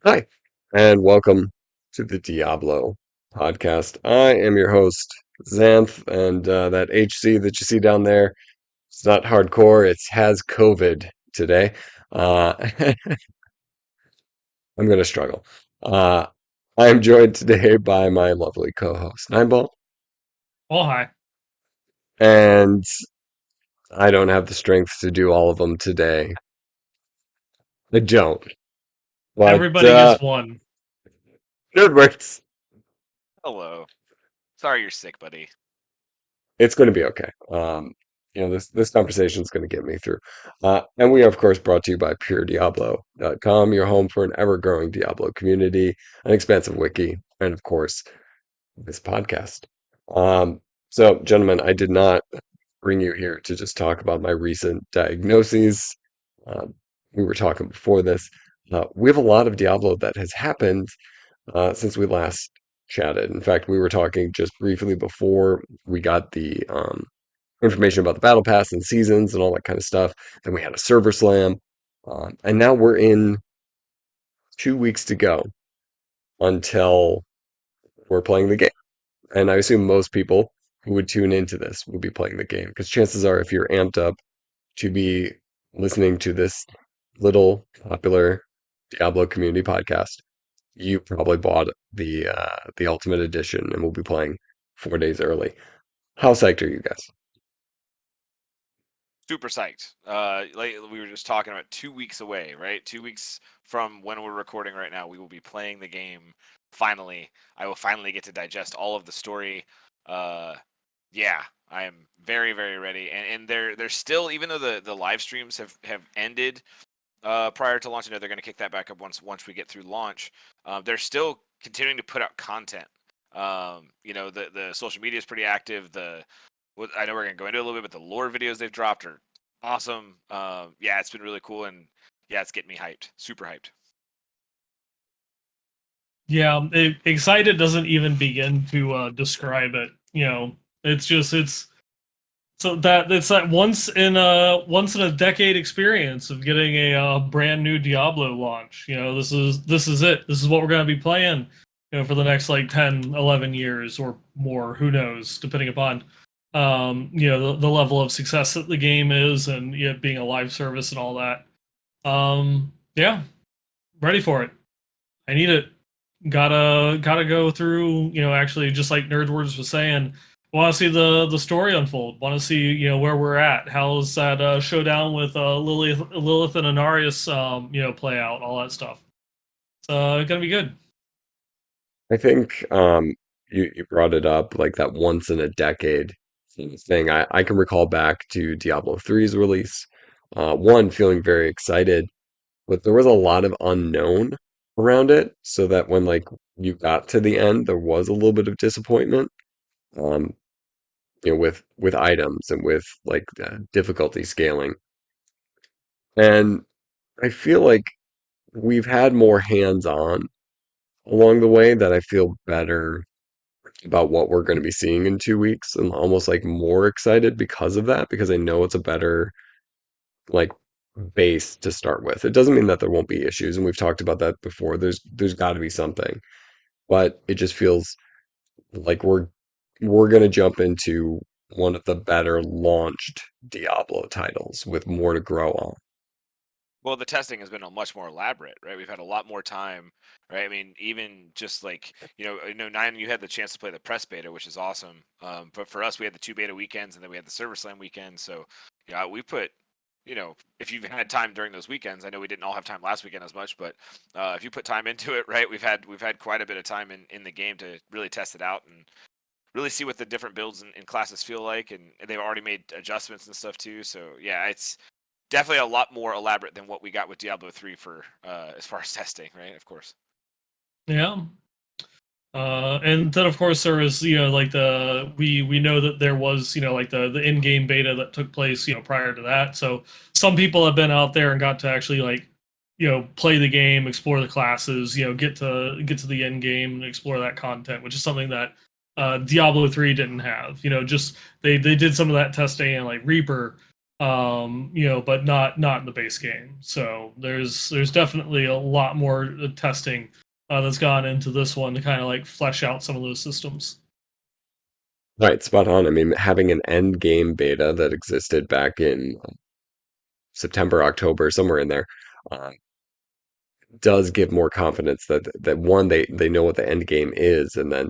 Hi, and welcome to the Diablo Podcast. I am your host, Xanth, and that HC that you see down there, it's not hardcore, it's has COVID today. Uh, I'm going to struggle. Uh, I am joined today by my lovely co-host, Neinball, Well, hi. and I don't have the strength to do all of them today. I don't, but Everybody gets one. Nerdwards, Hello. Sorry you're sick, buddy. it's going to be okay. This conversation is going to get me through. And we are, of course, brought to you by PureDiablo.com, your home for an ever-growing Diablo community, an expansive wiki, and of course, this podcast. Um, so, gentlemen, I did not bring you here to just talk about my recent diagnoses. Um, we were talking before this. We have a lot of Diablo that has happened since we last chatted. In fact, we were talking just briefly before we got the information about the battle pass and seasons and all that kind of stuff. Then we had a server slam, and now we're in 2 weeks to go until we're playing the game. And I assume most people who would tune into this will be playing the game because chances are, if you're amped up to be listening to this little popular Diablo community podcast, you probably bought the Ultimate Edition and will be playing 4 days early. How psyched are you guys? Super psyched. Like we were just talking about 2 weeks away, right? 2 weeks from when we're recording right now, we will be playing the game. Finally, I will finally get to digest all of the story. Yeah, I am very, very ready. And they're still, even though the live streams have ended prior to launch, I know they're going to kick that back up once we get through launch. They're still continuing to put out content. The social media is pretty active. I know we're gonna go into it a little bit, but the lore videos they've dropped are awesome. Yeah, it's been really cool, and yeah, it's getting me hyped, super hyped. Yeah, excited doesn't even begin to describe it. It's that once in a decade experience of getting a brand new Diablo launch. This is it. This is what we're gonna be playing. For the next like 10, 11 years or more. Who knows, depending upon the level of success that the game is, and being a live service and all that. Yeah, ready for it. I need it. Gotta go through. Actually, just like Nerdwards was saying, want to see the story unfold. Want to see where we're at. How's that showdown with Lilith and Anarius play out. All that stuff. It's gonna be good. I think you brought it up like that once in a decade thing. I can recall back to Diablo 3's release. One, feeling very excited, but there was a lot of unknown around it, so that when like you got to the end, there was a little bit of disappointment. Um, with items and with like difficulty scaling. And I feel like we've had more hands-on along the way that I feel better about what we're going to be seeing in 2 weeks and almost like more excited because of that, because I know it's a better like base to start with. It doesn't mean that there won't be issues, and we've talked about that before. There's got to be something, but it just feels like we're going to jump into one of the better launched Diablo titles with more to grow on. Well, the testing has been a much more elaborate, right? We've had a lot more time, right? I mean, even just like Nine, you had the chance to play the press beta, which is awesome. But for us, we had the two beta weekends, and then we had the server slam weekend. So, yeah, we put if you've had time during those weekends, I know we didn't all have time last weekend as much, but if you put time into it, right, we've had quite a bit of time in the game to really test it out and really see what the different builds and classes feel like, and they've already made adjustments and stuff too. So yeah, it's definitely a lot more elaborate than what we got with Diablo 3 for as far as testing, right? Of course. Yeah. And then of course there was like we know that there was like the in-game beta that took place prior to that. So some people have been out there and got to actually like play the game, explore the classes, get to the end game and explore that content, which is something that Diablo 3 didn't have. Just they did some of that testing and like Reaper. but not in the base game. So there's definitely a lot more testing that's gone into this one to kind of like flesh out some of those systems. Right, spot on. I mean, having an end game beta that existed back in September, October, somewhere in there, uh, does give more confidence that one, they know what the end game is, and then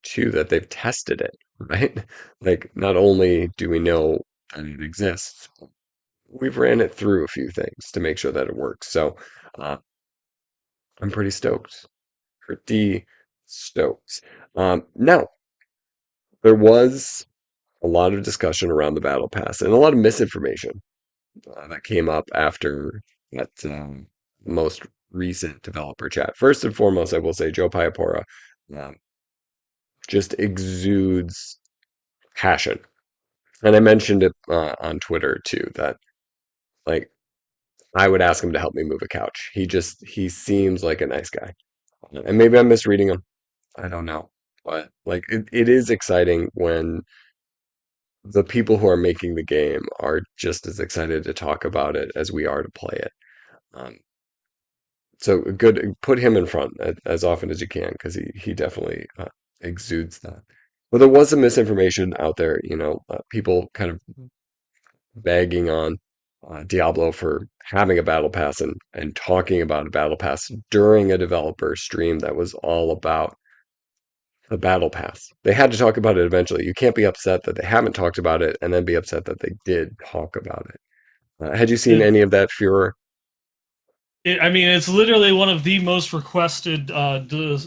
two, that they've tested it, right? Like, not only do we know that it exists, we've ran it through a few things to make sure that it works. So, uh, I'm pretty stoked. Pretty stoked. Now, there was a lot of discussion around the battle pass and a lot of misinformation that came up after that most recent developer chat. First and foremost, I will say Joe Piapora um, just exudes passion, and I mentioned it on Twitter too. That like I would ask him to help me move a couch. He seems like a nice guy, and maybe I'm misreading him. I don't know, but like it is exciting when the people who are making the game are just as excited to talk about it as we are to play it. Um, so good, put him in front as often as you can because he definitely exudes that. But there was some misinformation out there, people kind of bagging on Diablo for having a battle pass and talking about a battle pass during a developer stream that was all about the battle pass. They had to talk about it eventually. You can't be upset that they haven't talked about it and then be upset that they did talk about it. Had you seen It, any of that furor? I mean, it's literally one of the most requested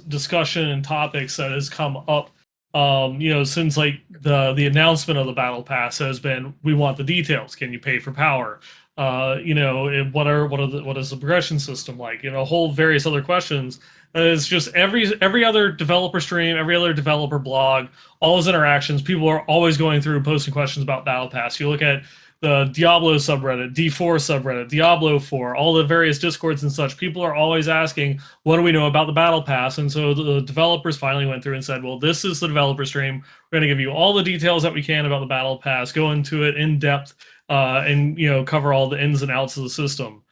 discussion and topics that has come up. Since like the announcement of the battle pass has been, we want the details. Can you pay for power? What is the progression system like? Whole various other questions. It's just every other developer stream, every other developer blog, all those interactions. People are always going through posting questions about battle pass. You look at the Diablo subreddit, D4 subreddit, Diablo 4, all the various discords and such, people are always asking, what do we know about the battle pass? And so the developers finally went through and said, well, this is the developer stream. We're going to give you all the details that we can about the battle pass, go into it in depth, and cover all the ins and outs of the system.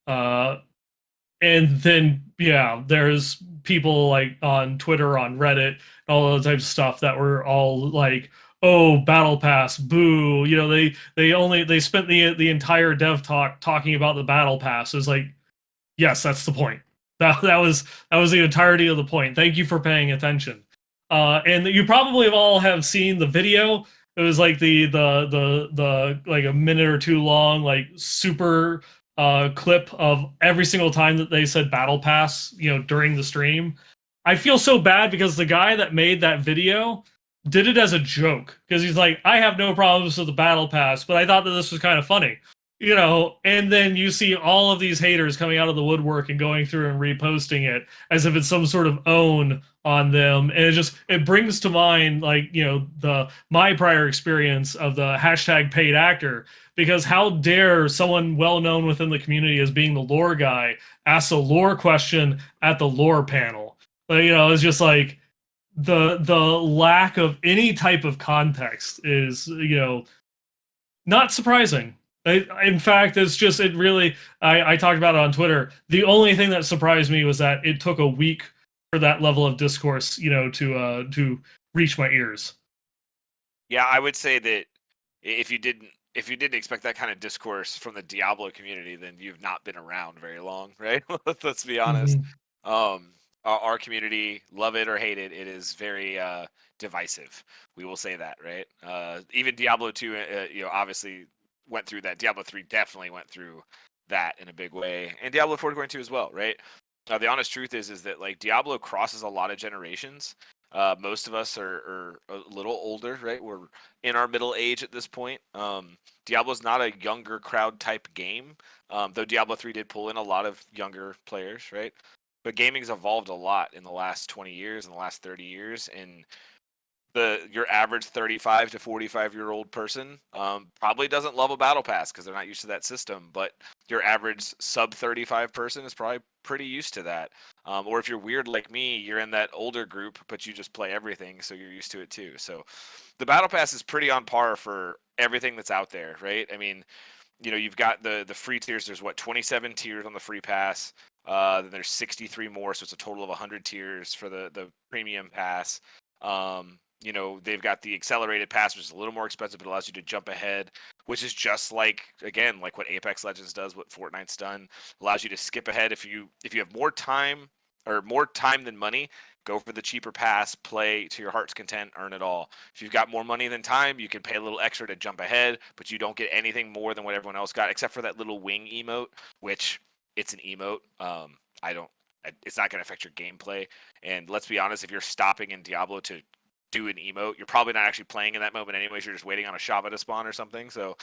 And then there's people like on Twitter, on Reddit, all those types of stuff that were all like, oh, battle pass, boo. They spent the entire dev talk talking about the battle pass. It's like, yes, that's the point. That was the entirety of the point. Thank you for paying attention. And you probably all have seen the video. It was like the like a minute or two long, like super clip of every single time that they said battle pass, during the stream. I feel so bad because the guy that made that video did it as a joke because he's like, I have no problems with the battle pass, but I thought that this was kind of funny. And then you see all of these haters coming out of the woodwork and going through and reposting it as if it's some sort of own on them. And it brings to mind, like, my prior experience of the hashtag paid actor, because how dare someone well known within the community as being the lore guy ask a lore question at the lore panel. Like, it's just like the lack of any type of context is, not surprising. In fact, I talked about it on Twitter. The only thing that surprised me was that it took a week for that level of discourse, to reach my ears. Yeah, I would say that if you didn't expect that kind of discourse from the Diablo community, then you've not been around very long, right? Let's be honest. Mm-hmm. Our community, love it or hate it, it is very divisive. We will say that, right? Even Diablo 2, obviously went through that. Diablo 3 definitely went through that in a big way, and Diablo 4 is going to as well, right? The honest truth is that like Diablo crosses a lot of generations. Most of us are a little older, right? We're in our middle age at this point. Diablo's not a younger crowd type game, though Diablo 3 did pull in a lot of younger players, right? But gaming's evolved a lot in the last 20 years, in the last 30 years, and your average 35 to 45-year-old person probably doesn't love a battle pass because they're not used to that system, but your average sub 35 person is probably pretty used to that. Or if you're weird like me, you're in that older group, but you just play everything, so you're used to it too. So the battle pass is pretty on par for everything that's out there, right? I mean, you've got the free tiers. There's 27 tiers on the free pass. Then there's 63 more, so it's a total of 100 tiers for the premium pass. They've got the accelerated pass, which is a little more expensive, but allows you to jump ahead, which is just like what Apex Legends does, what Fortnite's done. Allows you to skip ahead if you have more time than money. Go for the cheaper pass, play to your heart's content, earn it all. If you've got more money than time, you can pay a little extra to jump ahead, but you don't get anything more than what everyone else got, except for that little wing emote, which it's an emote. It's not going to affect your gameplay. And let's be honest, if you're stopping in Diablo to do an emote, you're probably not actually playing in that moment anyways. You're just waiting on a Shava to spawn or something. So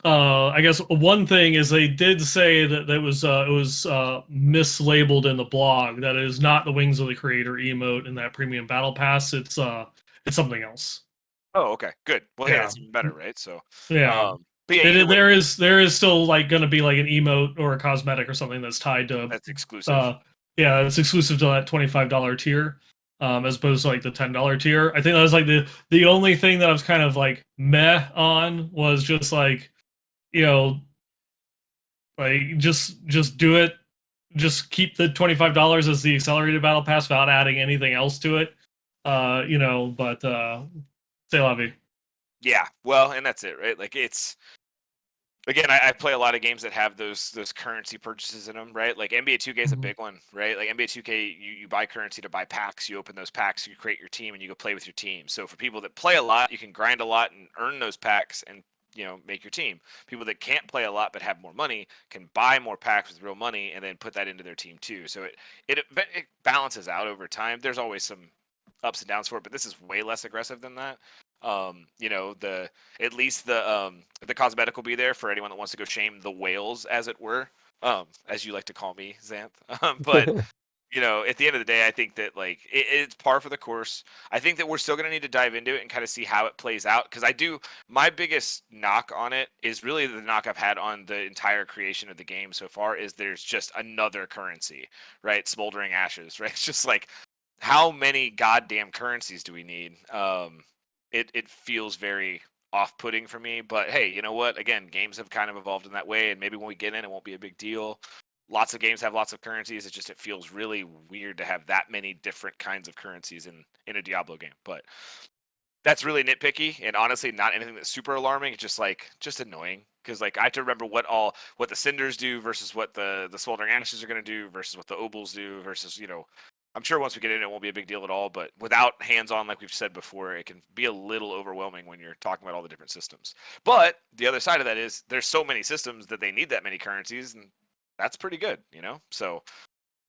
I guess one thing is they did say that it was mislabeled in the blog. That is not the Wings of the Creator emote in that premium battle pass. It's something else. Oh, okay, good. Well, yeah, Yeah. that's even better, right? So Yeah. but yeah, There is still like going to be like an emote or a cosmetic or something that's tied to that's exclusive. It's exclusive to that $25 tier, as opposed to like the $10 tier. I think that was like the only thing that I was kind of like meh on was just like, like just do it, just keep the $25 as the accelerated battle pass without adding anything else to it. But say la vie. Yeah, well, and that's it, right? Like it's again, I play a lot of games that have those currency purchases in them, right? Like NBA 2K is a big one, right? Like NBA 2K, you buy currency to buy packs, you open those packs, you create your team, and you go play with your team. So for people that play a lot, you can grind a lot and earn those packs and make your team. People that can't play a lot but have more money can buy more packs with real money and then put that into their team too. So it balances out over time. There's always some ups and downs for it, but this is way less aggressive than that. At least the cosmetic will be there for anyone that wants to go shame the whales, as it were, as you like to call me, Xanth. But at the end of the day, I think that like it's par for the course. I think that we're still going to need to dive into it and kind of see how it plays out, because my biggest knock on it is really the knock I've had on the entire creation of the game so far is there's just another currency, right? Smoldering ashes, right? It's just like, how many goddamn currencies do we need? It feels very off-putting for me, but hey, you know what? Again, games have kind of evolved in that way, and maybe when we get in, it won't be a big deal. Lots of games have lots of currencies. It feels really weird to have that many different kinds of currencies in a Diablo game. But that's really nitpicky, and honestly, not anything that's super alarming. It's just annoying, because like I have to remember what the cinders do versus what the smoldering ashes are going to do versus what the obols do versus I'm sure once we get in, it won't be a big deal at all. But without hands-on, like we've said before, it can be a little overwhelming when you're talking about all the different systems. But the other side of that is there's so many systems that they need that many currencies, and that's pretty good, So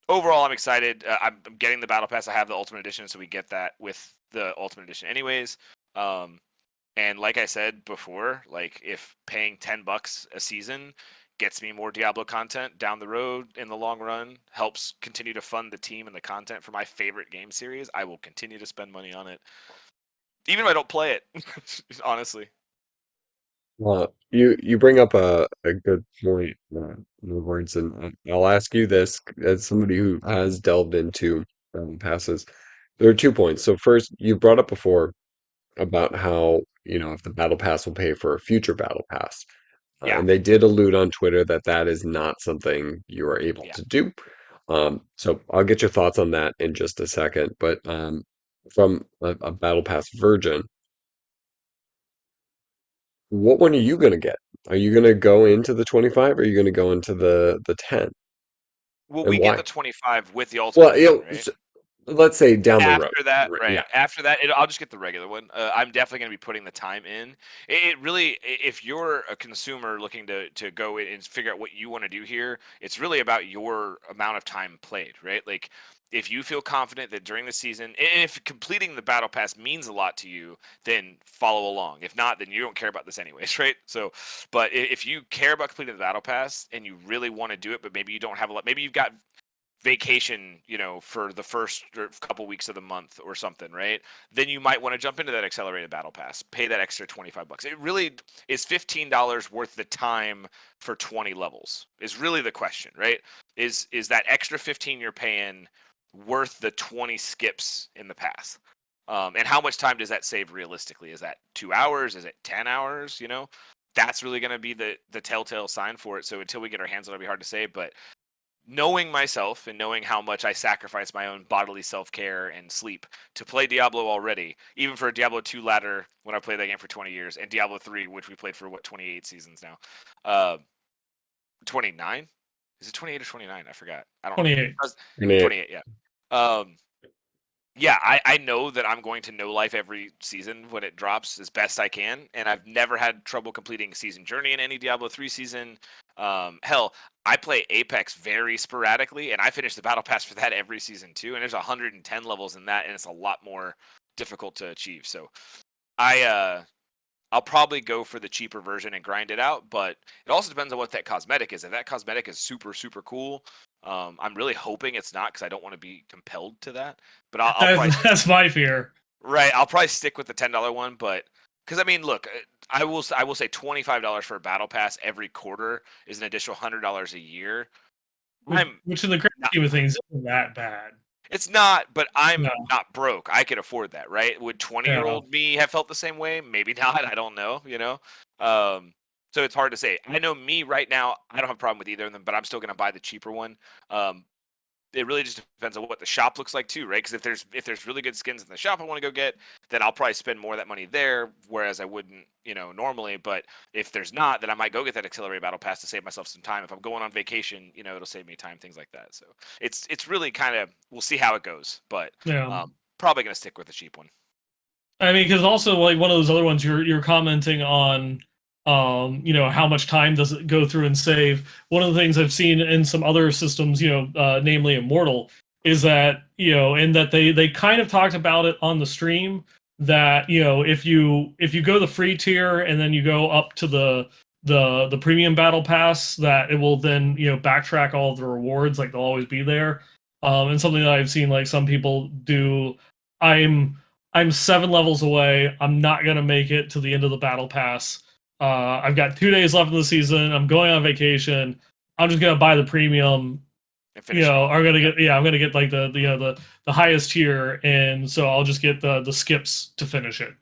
overall, I'm excited. I'm getting the battle pass. I have the ultimate edition, so we get that with the ultimate edition, anyways. And like I said before, like if paying $10 a season gets me more Diablo content down the road in the long run, helps continue to fund the team and the content for my favorite game series, I will continue to spend money on it, even if I don't play it. Honestly. Well, you bring up a good point, words, and I'll ask you this as somebody who has delved into passes. There are 2 points. So first, you brought up before about how, if the battle pass will pay for a future battle pass. Yeah. And they did allude on Twitter that that is not something you are able Yeah. to do. So I'll get your thoughts on that in just a second. But from a battle pass virgin, what one are you going to get? Are you going to go into the 25 or are you going to go into the 10? Well, And we get why? the 25 with the ultimate Well, edition, right? let's say down the road. After that, Yeah. right? After that, I'll just get the regular one. I'm definitely going to be putting the time in. It really, if you're a consumer looking to go in and figure out what you want to do here, it's really about your amount of time played, right? Like, if you feel confident that during the season, and if completing the battle pass means a lot to you, then follow along. If not, then you don't care about this anyways, right? So, but if you care about completing the battle pass and you really want to do it, but maybe you don't have a lot, maybe you've got vacation, for the first couple weeks of the month or something, right? Then you might want to jump into that accelerated battle pass, pay that extra $25. It really is $15 worth the time for 20 levels is really the question, right? Is that extra 15 you're paying worth the 20 skips in the pass? And how much time does that save realistically? Is that 2 hours? Is it 10 hours? That's really going to be the telltale sign for it. So until we get our hands on it, it'll be hard to say, but knowing myself and knowing how much I sacrifice my own bodily self-care and sleep to play Diablo already, even for a Diablo 2 ladder when I played that game for 20 years, and Diablo 3, which we played for 28 seasons now. 29? Is it 28 or 29? I forgot. I don't 28. remember. 28, yeah. Yeah, I know that I'm going to know life every season when it drops as best I can, and I've never had trouble completing Season Journey in any Diablo 3 season. Hell, I play Apex very sporadically, and I finish the Battle Pass for that every season too, and there's 110 levels in that, and it's a lot more difficult to achieve. So I'll probably go for the cheaper version and grind it out, but it also depends on what that cosmetic is. If that cosmetic is super, super cool, I'm really hoping it's not because I don't want to be compelled to that. But I'll probably That's my fear. right. I'll probably stick with the $10 one, but because I mean, look, I will say $25 for a battle pass every quarter is an additional $100 a year. Which in the grand scheme of things isn't that bad. It's not, but I'm No. not broke. I could afford that, right? Would 20-year-old me have felt the same way? Maybe not. I don't know, So it's hard to say. I know me right now, I don't have a problem with either of them, but I'm still going to buy the cheaper one. It really just depends on what the shop looks like too, right? Because if there's really good skins in the shop I want to go get, then I'll probably spend more of that money there, whereas I wouldn't, normally. But if there's not, then I might go get that accelerated battle pass to save myself some time. If I'm going on vacation, it'll save me time, things like that. So it's really kind of, we'll see how it goes, but probably gonna stick with the cheap one. I mean, because also like one of those other ones you're commenting on. How much time does it go through and save? One of the things I've seen in some other systems, namely Immortal, is that and that they kind of talked about it on the stream that if you go the free tier and then you go up to the premium battle pass, that it will then backtrack all of the rewards, like they'll always be there. And something that I've seen like some people do. I'm 7 levels away. I'm not gonna make it to the end of the battle pass. I've got 2 days left in the season. I'm going on vacation. I'm just gonna buy the premium. I'm gonna get like the highest tier, and so I'll just get the skips to finish it.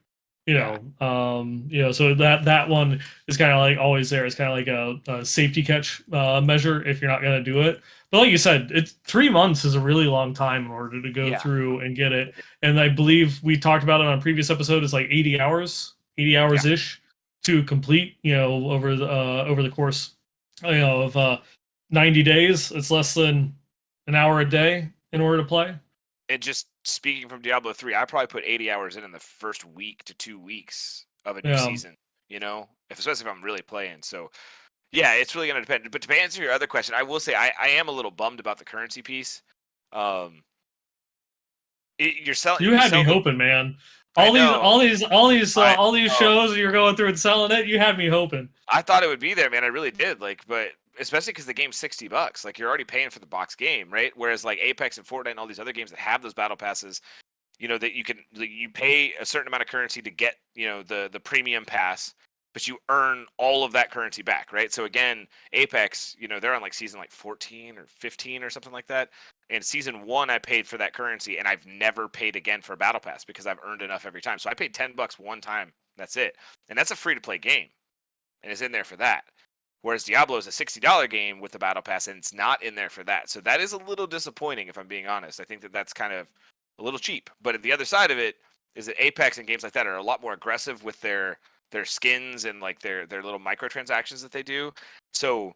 So that one is kind of like always there. It's kind of like a safety catch measure if you're not gonna do it. But like you said, it's 3 months is a really long time in order to go through and get it. And I believe we talked about it on a previous episode. It's like 80 hours ish to complete, over the course, of 90 days. It's less than an hour a day in order to play. And just speaking from Diablo 3, I probably put 80 hours in the first week to 2 weeks of a new season, especially if I'm really playing. So, yeah, it's really going to depend. But to answer your other question, I will say I am a little bummed about the currency piece. You're selling. You had me hoping, man. All these shows you're going through and selling it, you had me hoping. I thought it would be there, man. I really did. But especially because the game's $60. Like, you're already paying for the box game, right? Whereas like Apex and Fortnite and all these other games that have those battle passes, that you pay a certain amount of currency to get, the premium pass, but you earn all of that currency back, right? So again, Apex, they're on like season like 14 or 15 or something like that. And season 1, I paid for that currency, and I've never paid again for a battle pass because I've earned enough every time. So I paid $10 one time. That's it. And that's a free-to-play game. And it's in there for that. Whereas Diablo is a $60 game with the battle pass, and it's not in there for that. So that is a little disappointing, if I'm being honest. I think that's kind of a little cheap. But the other side of it is that Apex and games like that are a lot more aggressive with their skins and like their little microtransactions that they do. So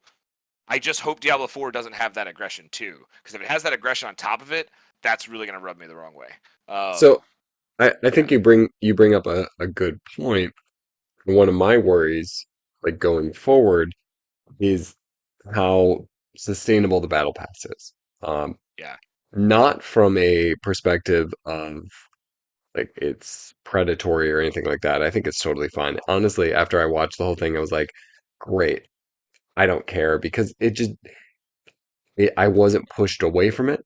I just hope Diablo 4 doesn't have that aggression too, because if it has that aggression on top of it, that's really going to rub me the wrong way. So I think you bring up a good point. One of my worries, like going forward, is how sustainable the battle pass is. Not from a perspective of like it's predatory or anything like that. I think it's totally fine. Honestly, after I watched the whole thing, I was like, great. I don't care because I wasn't pushed away from it.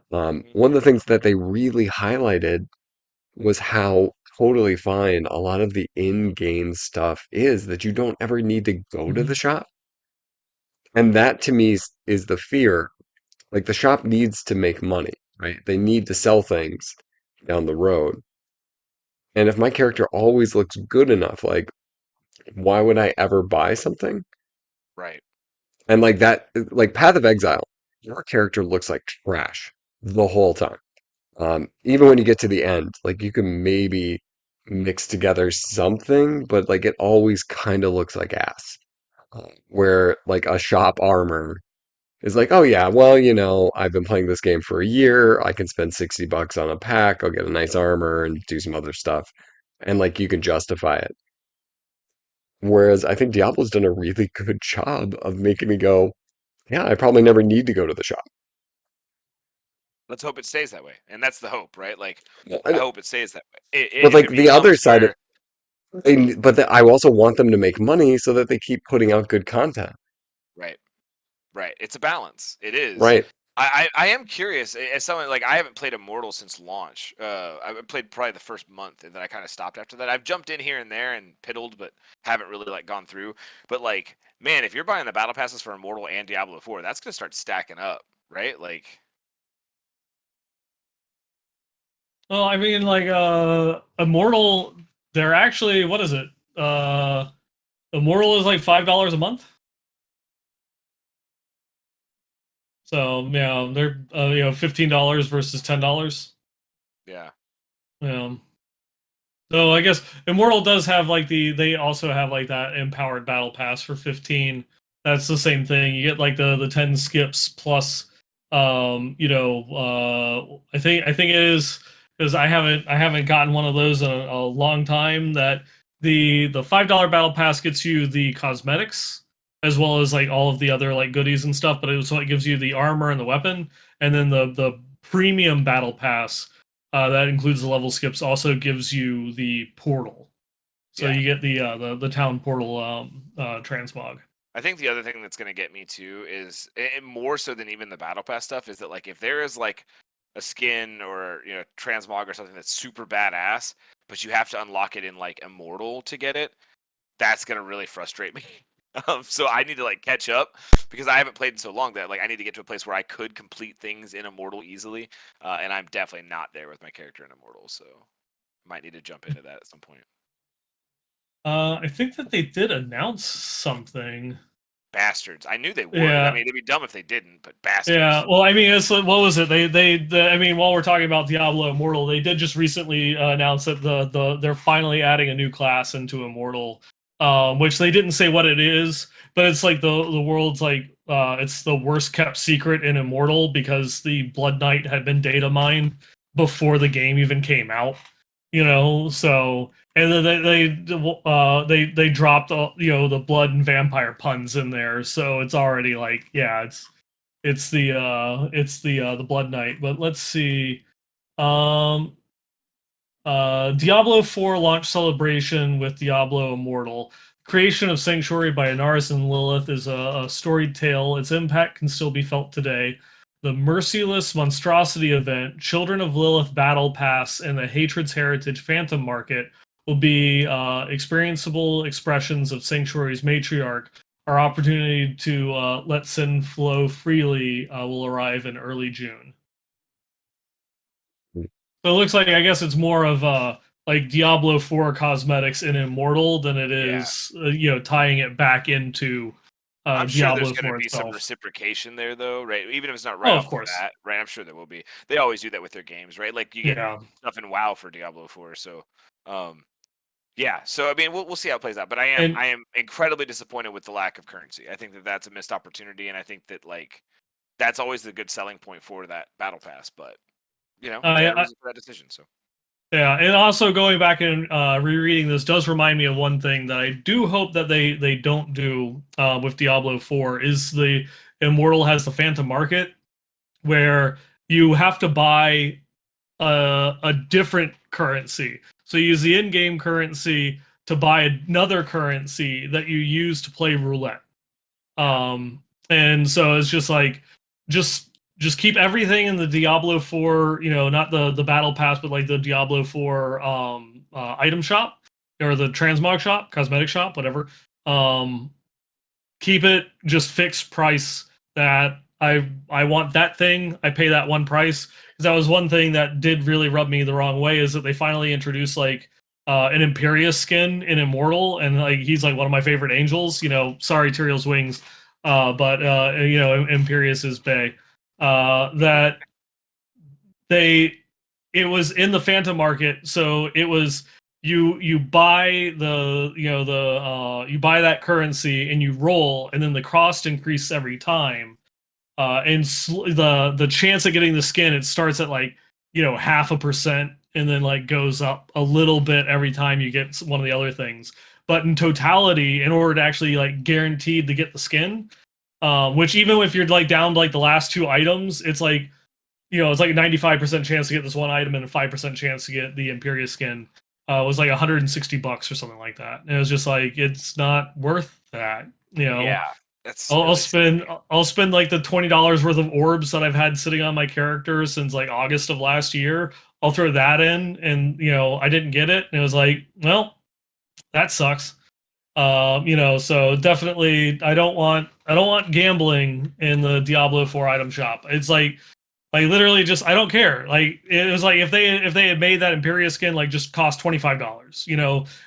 One of the things that they really highlighted was how totally fine a lot of the in-game stuff is that you don't ever need to go to the Mhm. shop. And that to me is the fear. Like the shop needs to make money, right? They need to sell things down the road. And if my character always looks good enough, like why would I ever buy something? Right. And like that, like Path of Exile, your character looks like trash the whole time. Even when you get to the end, like you can maybe mix together something, but like it always kind of looks like ass. Where like a shop armor is like, oh yeah, well, I've been playing this game for a year. I can spend $60 on a pack. I'll get a nice armor and do some other stuff. And like you can justify it. Whereas I think Diablo's done a really good job of making me go, yeah, I probably never need to go to the shop. Let's hope it stays that way, and that's the hope, right? Like, I And- hope it stays that way. But If like it the other becomes side of where, I also want them to make money so that they keep putting out good content, right, right, it's a balance. It is. right? I am curious as someone like I haven't played Immortal since launch. I played probably the first month, and then I kind of stopped after that. I've jumped in here and there and piddled, but haven't really like gone through. But like, man, if you're buying the battle passes for Immortal and Diablo 4, that's gonna start stacking up, right? Like, Well, I mean, like Immortal, they're actually what is it? Immortal is like $5 a month. So yeah, they're $15 versus $10. yeah, So I guess Immortal does have like they also have like that empowered battle pass for 15. That's the same thing. You get like the 10 skips plus I think it is because I haven't gotten one of those in a long time that the $5 battle pass gets you the cosmetics as well as like all of the other like goodies and stuff, but it gives you the armor and the weapon, and then the premium battle pass that includes the level skips. Also gives you the portal, so yeah. you get the town portal transmog. I think the other thing that's going to get me too is, and more so than even the battle pass stuff, is that like if there is like a skin or transmog or something that's super badass, but you have to unlock it in like Immortal to get it, that's going to really frustrate me. So I need to like catch up because I haven't played in so long that like I need to get to a place where I could complete things in Immortal easily, and I'm definitely not there with my character in Immortal, so might need to jump into that at some point. I think that they did announce something. Bastards! I knew they would. I Yeah, mean, it'd be dumb if they didn't, but bastards. yeah. Well, I mean, it's what was it? I mean, while we're talking about Diablo Immortal, they did just recently announce that they're finally adding a new class into Immortal, which they didn't say what it is, but it's like the world's like it's the worst kept secret in Immortal because the Blood Knight had been data mined before the game even came out. So and then they dropped the blood and vampire puns in there, so it's already like yeah, it's the Blood Knight. But let's see. Um, Diablo 4 launch celebration with Diablo Immortal. Creation of Sanctuary by Inaris and Lilith is a storied tale. Its impact can still be felt today. The Merciless Monstrosity event, Children of Lilith Battle Pass, and the Hatred's Heritage Phantom Market will be experienceable expressions of Sanctuary's matriarch. Our opportunity to let sin flow freely will arrive in early June. So it looks like I guess it's more of like Diablo 4 cosmetics in Immortal than it Yeah. is tying it back into I'm sure there's Diablo going to 4 be some itself. reciprocation there, though, right? Even if it's not right Oh, of off the course. bat, right? I'm sure there will be. They always do that with their games, right? Like you get Yeah. stuff in WoW for Diablo 4, so yeah. So I mean, we'll see how it plays out. But I And am incredibly disappointed with the lack of currency. I think that that's a missed opportunity, and I think that like that's always the good selling point for that battle pass. But they had a I, reason for that decision. So yeah, and also going back and rereading this does remind me of one thing that I do hope that they don't do with Diablo 4 is the Immortal has the Phantom Market where you have to buy a different currency. So you use the in-game currency to buy another currency that you use to play roulette. And so it's just like just keep everything in the Diablo 4, not the battle pass, but like the Diablo 4 item shop or the transmog shop, cosmetic shop, whatever. Keep it just fixed price that I want that thing. I pay that one price because that was one thing that did really rub me the wrong way is that they finally introduced like an Imperius skin in Immortal, and like he's like one of my favorite angels. Sorry, Tyrael's wings, but Imperius is Bay. That they it was in the Phantom market, so it was you buy you buy that currency and you roll, and then the cost increases every time. And the chance of getting the skin, it starts at like 0.5%, and then like goes up a little bit every time you get one of the other things. But in totality, in order to actually like guaranteed to get the skin, which even if you're like down to like the last two items, it's like it's like a 95% chance to get this one item and a 5% chance to get the Imperius skin. It was like $160 or something like that. And it was just like it's not worth that. Yeah, that's I'll really spend silly. I'll spend like the $20 worth of orbs that I've had sitting on my character since like August of last year. I'll throw that in, and I didn't get it, and it was like, well, that sucks. So definitely I don't want gambling in the Diablo 4 item shop. It's like literally just I don't care. Like it was like if they had made that Imperius skin like just cost $25,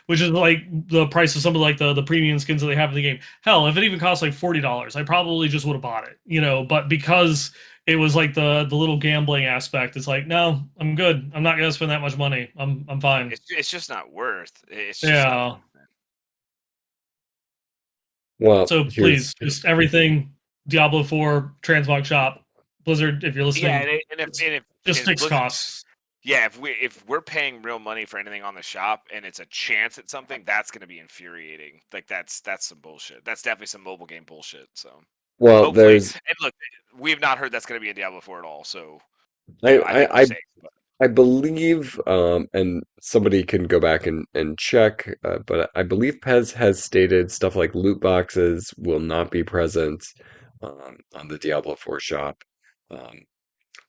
which is like the price of some of like the premium skins that they have in the game. Hell, if it even cost like $40, I probably just would have bought it. But because it was like the little gambling aspect, it's like, no, I'm good. I'm not gonna spend that much money. I'm fine. It's just not worth. It's just not Yeah. worth it. Well, So here's please, just everything Diablo 4 transmog shop, Blizzard, if you're Yeah, listening, just and if fix Blizzard's costs. yeah, if we're paying real money for anything on the shop and it's a chance at something, that's going to be infuriating. Like that's some bullshit. That's definitely some mobile game bullshit. So well, hopefully, there's and look, we have not heard that's going to be in Diablo 4 at all. So I I think we're I I safe. But I believe, and somebody can go back and check, but I believe Pez has stated stuff like loot boxes will not be present on the Diablo 4 shop. Um,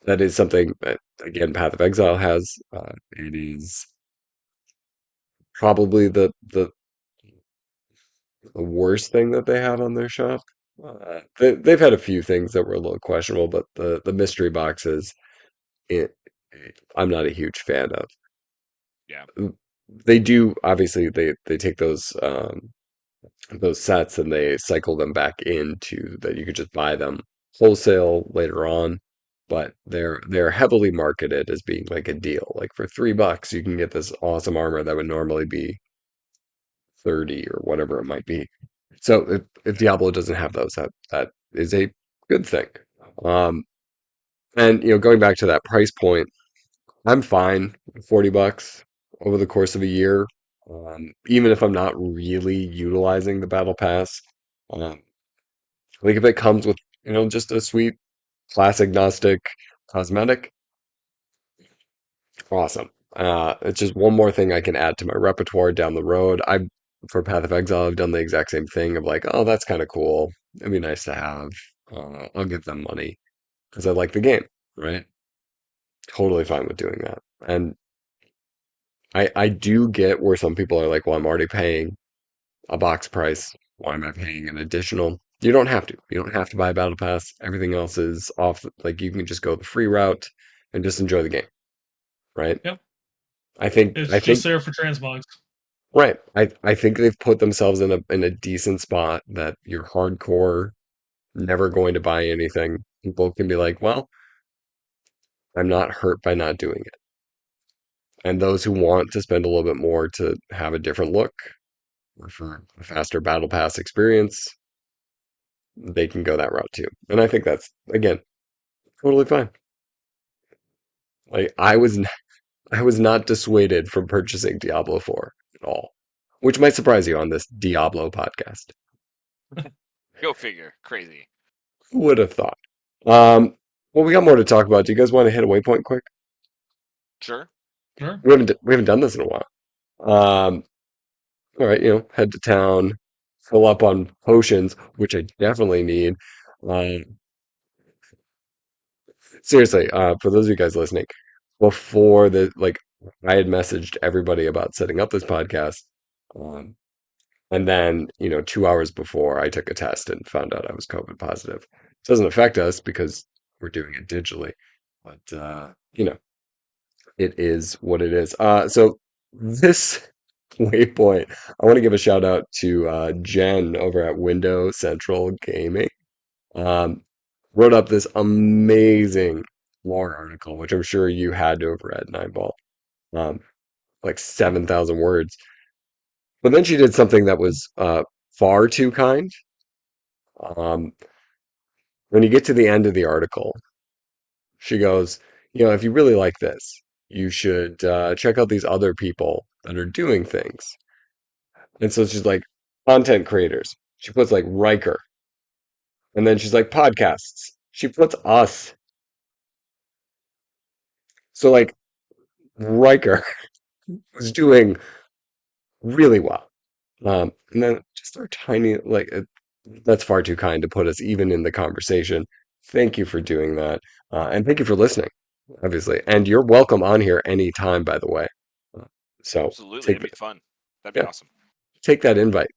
that is something that, again, Path of Exile has. It is probably the worst thing that they have on their shop. They've had a few things that were a little questionable, but the mystery boxes, it, I'm not a huge fan of. yeah, They do obviously they take those sets and they cycle them back into that you could just buy them wholesale later on, but they're heavily marketed as being like a deal. Like for $3 you can get this awesome armor that would normally be 30 or whatever it might be. So if Diablo doesn't have those, that is a good thing. Um, and going back to that price point, I'm fine with $40 over the course of a year, even if I'm not really utilizing the battle pass. Um, like if it comes with just a sweet class agnostic cosmetic, awesome. It's just one more thing I can add to my repertoire down the road. I For Path of Exile, I've done the exact same thing of like, oh, that's kind of cool. It'd be nice to have. I'll give them money because I like the game, right? Totally fine with doing that. And I do get where some people are like, well, I'm already paying a box price. Why am I paying an additional? You don't have to. You don't have to buy a battle pass. Everything else is off. Like you can just go the free route and just enjoy the game, right? Yep. I think It's I just think there for transmogs. right. I think they've put themselves in a decent spot that you're hardcore, never going to buy anything. People can be like, well, I'm not hurt by not doing it. And those who want to spend a little bit more to have a different look or for a faster battle pass experience, they can go that route too. And I think that's again totally fine. Like I was not dissuaded from purchasing Diablo 4 at all, which might surprise you on this Diablo podcast. go figure. Crazy. Who would have thought? Um, well, we got more to talk about. Do you guys want to hit a waypoint quick? Sure. Sure. We haven't done this in a while. All right, head to town, fill up on potions, which I definitely need. Um, seriously, for those of you guys listening, before I had messaged everybody about setting up this podcast. Um, And then, 2 hours before, I took a test and found out I was COVID positive. It doesn't affect us because we're doing it digitally, but it is what it is. So this Waypoint, I want to give a shout out to Jen over at Window Central Gaming. Um, wrote up this amazing lore article, which I'm sure you had to have read, Neinball. Um, like 7,000 words. But then she did something that was far too kind. Um, when you get to the end of the article, she goes, if you really like this, you should check out these other people that are doing things. And so she's like, content creators. She puts like Riker. And then she's like, podcasts. She puts us. So like Riker was doing really well. And then just our tiny, that's far too kind to put us even in the conversation. Thank you for doing that. And thank you for listening, obviously. And you're welcome on here anytime, by the way. Uh, So Absolutely, take it'd be fun. That'd be yeah, awesome. take that invite.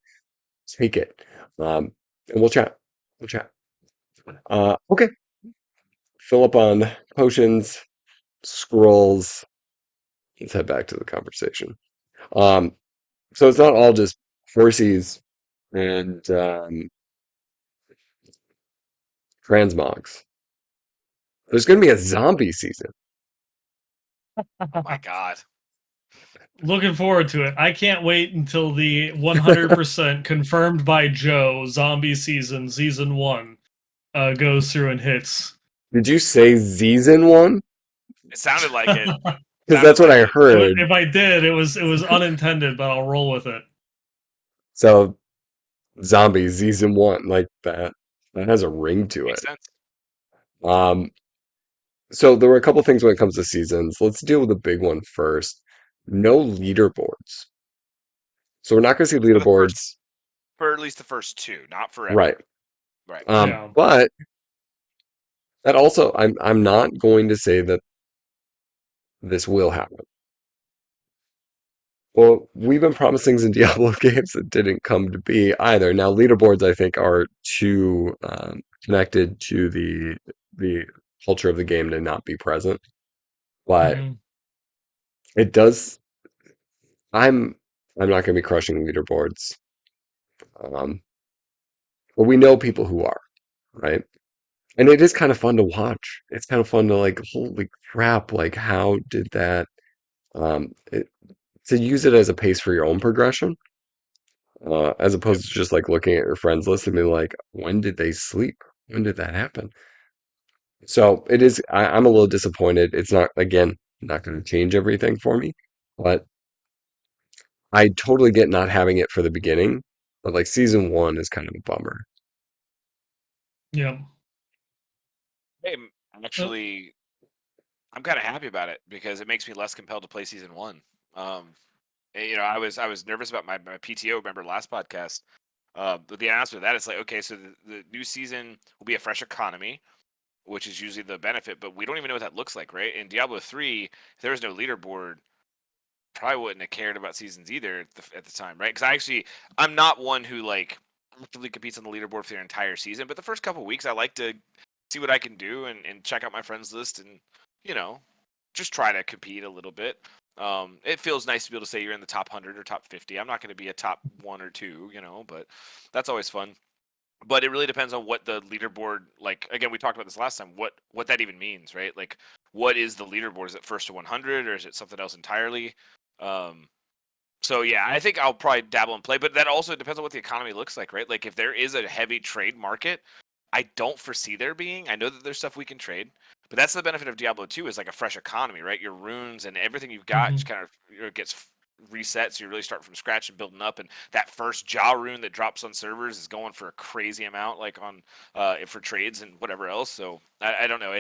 Take it. And we'll chat. We'll chat. Okay. Fill up on potions, scrolls. Let's head back to the conversation. Um, so it's not all just horsies and transmogs. There's going to be a zombie season. Oh my god. Looking forward to it. I can't wait until the 100% confirmed by Joe zombie season 1 goes through and hits. Did you say season one? It sounded like it. Because Sounded that's what like I it. heard. If I did, it was unintended, but I'll roll with it. So zombie season one, like that. That has a ring to it. Makes sense. Um, so there were a couple things when it comes to seasons. Let's deal with the big one first. No leaderboards. So we're not going to see For the first, leaderboards, for at least the first two, not forever. right? Right. Yeah. But that also, I'm not going to say that this will happen. Well, we've been promising some Diablo games that didn't come to be either. Now, leaderboards, I think, are too connected to the culture of the game to not be present. But Mhm. it does. I'm not going to be crushing leaderboards. Um, but we know people who are, right? And it is kind of fun to watch. It's kind of fun to like, holy crap! Like, how did that? It, to use it as a pace for your own progression. As Yep. opposed to just like looking at your friends list and being like, when did they sleep? When did that happen? So it is, I'm a little disappointed. It's not, again, not going to change everything for me, but I totally get not having it for the beginning. But like season one is kind of a bummer. Yeah. Hey, actually, I'm kind of happy about it because it makes me less compelled to play season one. I was nervous about my PTO. Remember last podcast? But the announcement of that, it's like, okay, so the new season will be a fresh economy, which is usually the benefit, but we don't even know what that looks like, right? In Diablo 3, if there was no leaderboard, probably wouldn't have cared about seasons either at the time, right? Because I'm not one who like actively competes on the leaderboard for the entire season, but the first couple weeks, I like to see what I can do and check out my friends list and, you know, just try to compete a little bit. It feels nice to be able to say you're in the top 100 or top 50. I'm not going to be a top 1 or 2, but that's always fun. But it really depends on what the leaderboard, like, again, we talked about this last time, what that even means, right? Like, what is the leaderboard? Is it first to 100 or is it something else entirely? Um, so yeah, I think I'll probably dabble and play, but that also depends on what the economy looks like, right? Like if there is a heavy trade market, I don't foresee there being. I know that there's stuff we can trade, but that's the benefit of Diablo 2 is like a fresh economy, right? Your runes and everything you've got just kind of gets reset, so you really start from scratch and building up. And that first Jaw rune that drops on servers is going for a crazy amount, like on for trades and whatever else. So I don't know.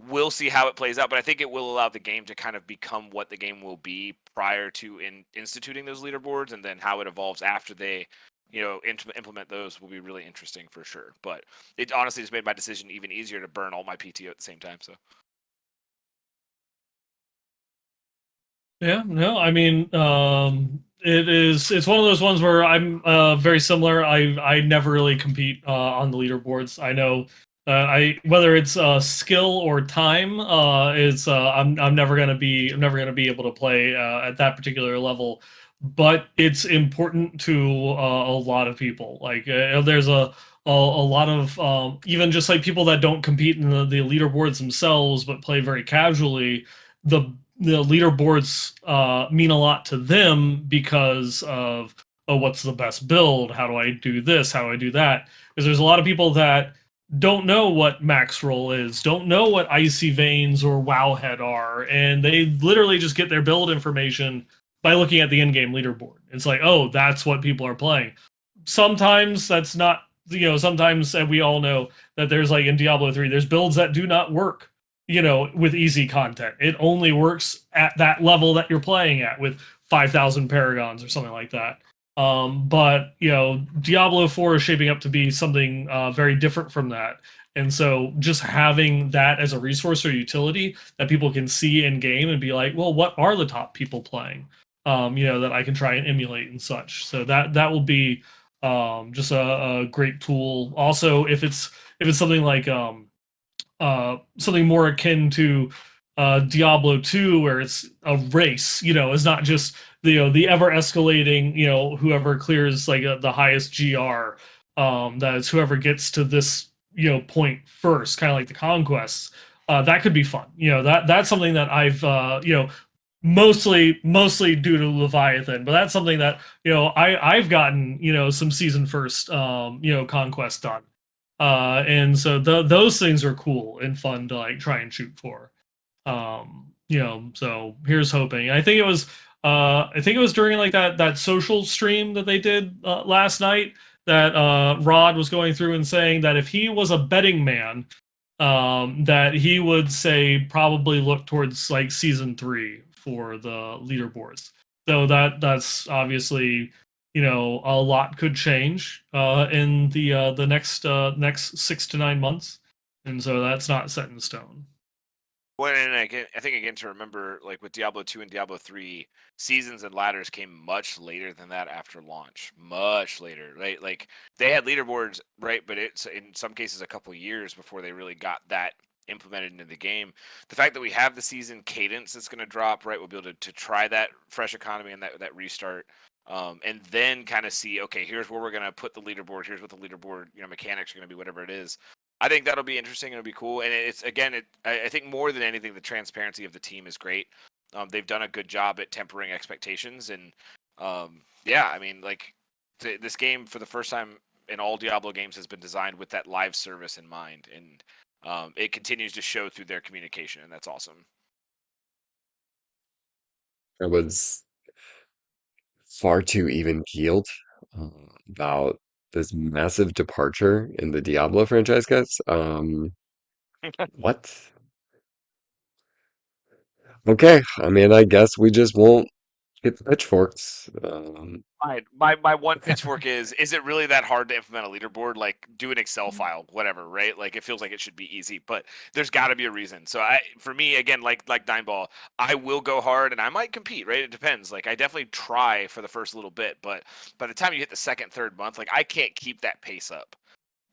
We'll see how it plays out, but I think it will allow the game to kind of become what the game will be prior to instituting those leaderboards, and then how it evolves after they implement those will be really interesting for sure. But it honestly just made my decision even easier to burn all my PTO at the same time. So Yeah, no, I mean, it's one of those ones where I'm very similar. I never really compete on the leaderboards. I know I whether it's skill or time is I'm never gonna be able to play at that particular level. But it's important to a lot of people. Like there's a lot of even just like people that don't compete in the leaderboards themselves but play very casually. The leaderboards mean a lot to them because of, oh, what's the best build? How do I do this? How do I do that? Because there's a lot of people that don't know what max roll is, don't know what icy veins or wowhead are, and they literally just get their build information by looking at the in-game leaderboard. It's like, oh, that's what people are playing. Sometimes that's not, sometimes, and we all know that there's like in Diablo 3, there's builds that do not work with easy content. It only works at that level that you're playing at with 5,000 paragons or something like that. But Diablo 4 is shaping up to be something very different from that. And so just having that as a resource or utility that people can see in game and be like, well, what are the top people playing? That I can try and emulate and such. So that will be just a great tool. Also, if it's something like something more akin to Diablo 2, where it's a race, it's not just the ever escalating, whoever clears like the highest GR, that is whoever gets to this point first, kind of like the conquests. That could be fun. That's something that I've mostly due to Leviathan, but that's something that I've gotten some season first conquest done. And so those things are cool and fun to like try and shoot for. So here's hoping. I think it was during like that social stream that they did last night that Rod was going through and saying that if he was a betting man, that he would say probably look towards like season 3 for the leaderboards. So that's obviously a lot could change in the next 6 to 9 months, and so that's not set in stone. Well, and again, I think again to remember, like with Diablo 2 and Diablo 3, seasons and ladders came much later than that after launch. Much later, right? Like they had leaderboards, right? But it's in some cases a couple years before they really got that implemented into the game. The fact that we have the season cadence that's going to drop, right? We'll be able to try that fresh economy and that restart. And then kind of see, okay, here's where we're going to put the leaderboard. Here's what the leaderboard, mechanics are going to be, whatever it is. I think that'll be interesting. It'll be cool. And it's, again, I think more than anything, the transparency of the team is great. They've done a good job at tempering expectations. And yeah, I mean, like this game for the first time in all Diablo games has been designed with that live service in mind. And it continues to show through their communication. And that's awesome. I was far too even keeled about this massive departure in the Diablo franchise, guys. What? Okay, I mean, I guess we just won't get the pitchforks. My one pitchfork is it really that hard to implement a leaderboard? Like do an Excel file, whatever, right? Like it feels like it should be easy, but there's got to be a reason. So for me, again, like Neinball, I will go hard and I might compete, right? It depends. Like I definitely try for the first little bit, but by the time you hit the second, third month, like I can't keep that pace up.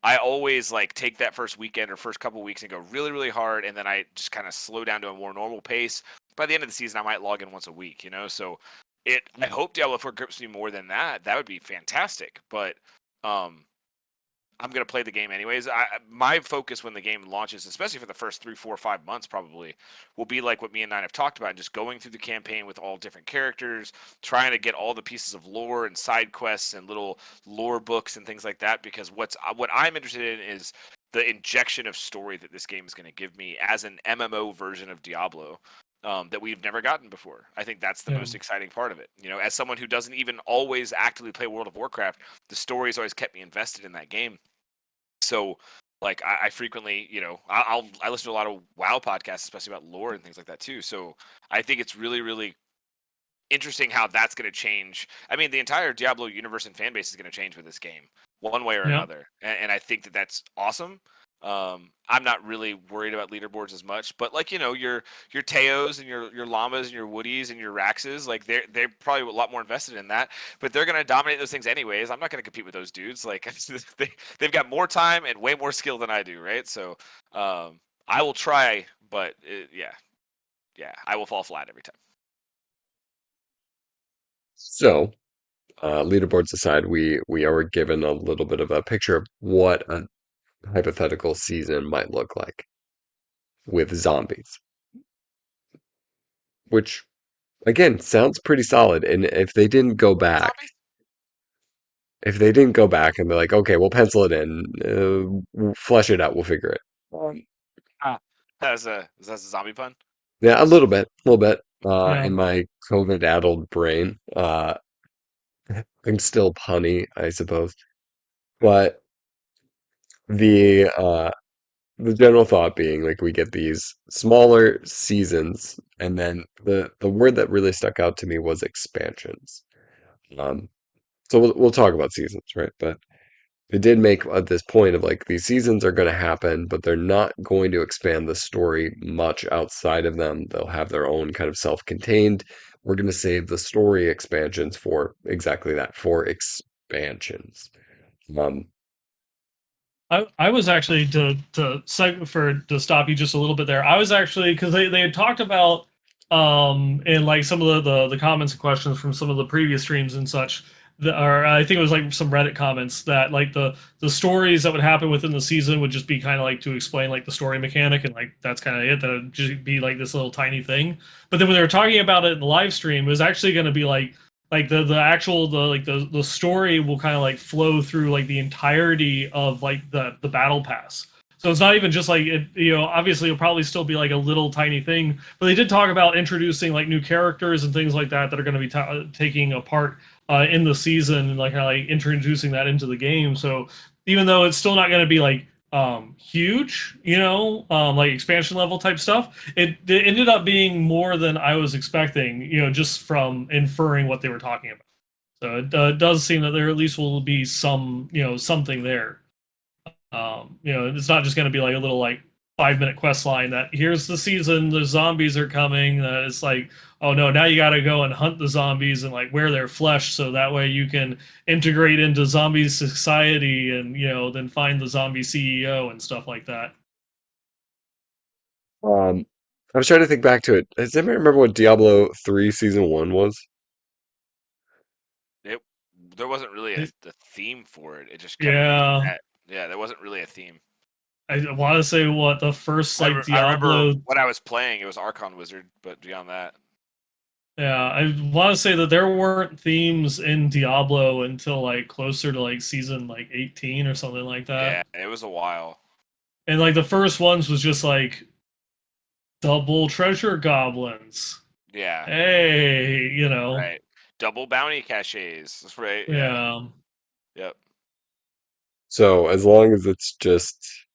I always like take that first weekend or first couple weeks and go really, really hard, and then I just kind of slow down to a more normal pace. By the end of the season, I might log in once a week, So I hope Diablo 4 grips me more than that. That would be fantastic. But I'm gonna play the game anyways. My focus when the game launches, especially for the first 3, 4, 5 months, probably will be like what me and Nine have talked about, just going through the campaign with all different characters, trying to get all the pieces of lore and side quests and little lore books and things like that. Because what I'm interested in is the injection of story that this game is going to give me as an MMO version of Diablo. That we've never gotten before. I think that's the most exciting part of it. As someone who doesn't even always actively play World of Warcraft, the story has always kept me invested in that game. So, like, I frequently, I listen to a lot of WoW podcasts, especially about lore and things like that too. So, I think it's really, really interesting how that's going to change. I mean, the entire Diablo universe and fan base is going to change with this game, one way or Yeah. another, and I think that that's awesome. I'm not really worried about leaderboards as much, but like your Teos and your Llamas and your Woodies and your Raxes, like they're probably a lot more invested in that, but they're gonna dominate those things anyways. I'm not gonna compete with those dudes. Like they've got more time and way more skill than I do, right? So I will try, but yeah, I will fall flat every time. So, leaderboards aside, we are given a little bit of a picture of what a hypothetical season might look like with zombies, which again sounds pretty solid. And Zombies? if they didn't go back and be like, okay, we'll pencil it in, we'll flesh it out, we'll figure it. Ah, is that a zombie pun? Yeah, a little bit. Yeah. In my COVID-addled brain, I'm still punny, I suppose. But the the general thought being like we get these smaller seasons, and then the word that really stuck out to me was expansions. Um, so we'll talk about seasons, right? But it did make this point of like these seasons are going to happen, but they're not going to expand the story much outside of them. They'll have their own kind of self-contained. We're going to save the story expansions for exactly that, for expansions. Um, I was actually to stop you just a little bit there. I was actually because they had talked about in like some of the comments and questions from some of the previous streams and such or I think it was like some Reddit comments that like the stories that would happen within the season would just be kind of like to explain like the story mechanic and like that's kind of it. That would just be like this little tiny thing. But then when they were talking about it in the live stream, it was actually going to be like the actual the story will kind of like flow through like the entirety of like the battle pass. So it's not even just like it, obviously it'll probably still be like a little tiny thing, but they did talk about introducing like new characters and things like that that are going to be taking a part in the season and like introducing that into the game. So even though it's still not going to be like huge, like expansion level type stuff, it ended up being more than I was expecting, just from inferring what they were talking about. So it does seem that there at least will be some, something there. It's not just going to be like a little like 5-minute quest line that here's the season, the zombies are coming. That it's like, oh no, now you got to go and hunt the zombies and like wear their flesh so that way you can integrate into zombie society and then find the zombie CEO and stuff like that. I was trying to think back to it. Does anybody remember what Diablo 3 Season 1 was? It there wasn't really a theme for it. It just kind of Yeah, yeah, there wasn't really a theme. I want to say what the first like I remember Diablo. when I was playing, it was Archon Wizard, but beyond that, Yeah, I want to say that there weren't themes in Diablo until like closer to like season like 18 or something like yeah, that. it was a while. And like the first ones was just like double treasure goblins. Yeah, Hey, right. Double bounty caches, right? Yeah, yeah. yep. So as long as it's just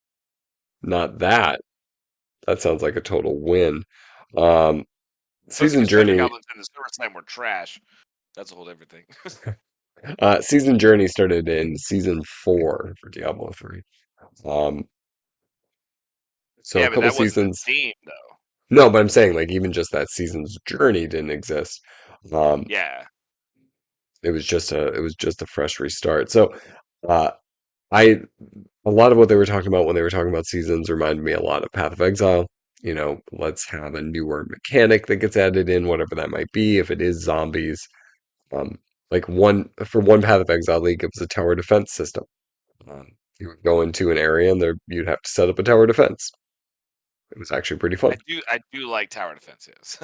not that, that sounds like a total win. Um, That's Season because treasure Journey, goblins in the Silver Slam were trash. That's a whole different thing. Season Journey started in Season 4 for Diablo 3. Um, so a Yeah, but couple that wasn't a seasons. theme though. No, but I'm saying like even just that season's journey didn't exist. Um, Yeah, it was just a fresh restart. So uh, I a lot of what they were talking about when they were talking about seasons reminded me a lot of Path of Exile. Let's have a newer mechanic that gets added in, whatever that might be. If it is zombies, um, like one Path of Exile league, it was a tower defense system. Um, you would go into an area and there you'd have to set up a tower defense. It was actually pretty fun. I do like tower defense. Yes.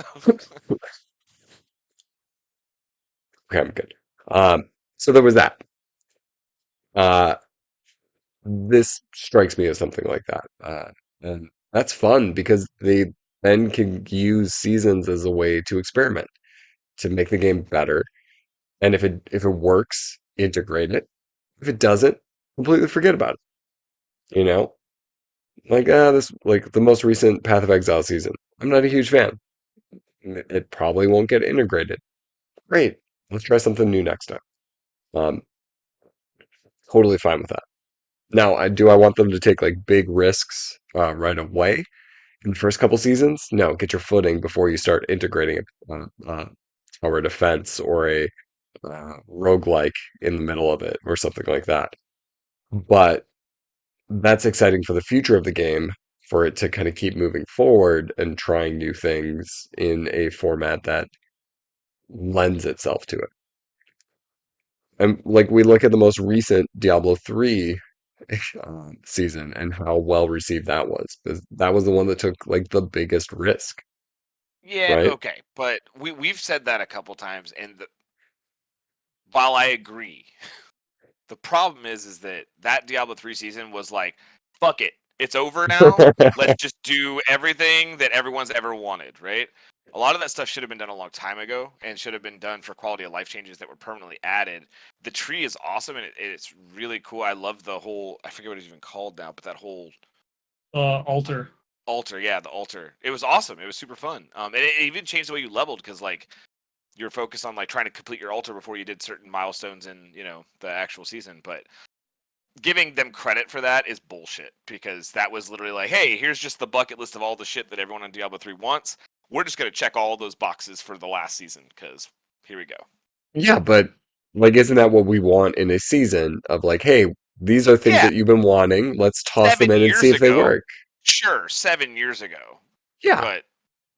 Okay, I'm good. So there was that. Uh, this strikes me as something like that. And that's fun because they then can use seasons as a way to experiment, to make the game better. And if it works, integrate it. If it doesn't, completely forget about it. Like this like the most recent Path of Exile season. I'm not a huge fan. It probably won't get integrated. Great. Let's try something new next time. Um, totally fine with that. Now, I want them to take like big risks right away in the first couple seasons? No, get your footing before you start integrating a tower defense or a roguelike in the middle of it or something like that. But that's exciting for the future of the game for it to kind of keep moving forward and trying new things in a format that lends itself to it. And like we look at the most recent Diablo 3 season and how well received that was. That was the one that took like the biggest risk, Yeah, right? okay, but we've said that a couple times, and while I agree, the problem is that Diablo 3 season was like, fuck it, it's over now. Let's just do everything that everyone's ever wanted, right? A lot of that stuff should have been done a long time ago and should have been done for quality of life changes that were permanently added. The tree is awesome and it's really cool. I love the whole, I forget what it's even called now, but that whole Altar. altar, yeah, the altar. It was awesome. It was super fun. And it even changed the way you leveled because like you're focused on like trying to complete your altar before you did certain milestones in, the actual season. But giving them credit for that is bullshit because that was literally like, hey, here's just the bucket list of all the shit that everyone on Diablo 3 wants. We're just going to check all those boxes for the last season because here we go. Yeah, but like, isn't that what we want in a season of like, hey, these are things Yeah, that you've been wanting. Let's toss them 7 in and see years if they ago, work. sure, 7 years ago. Yeah, But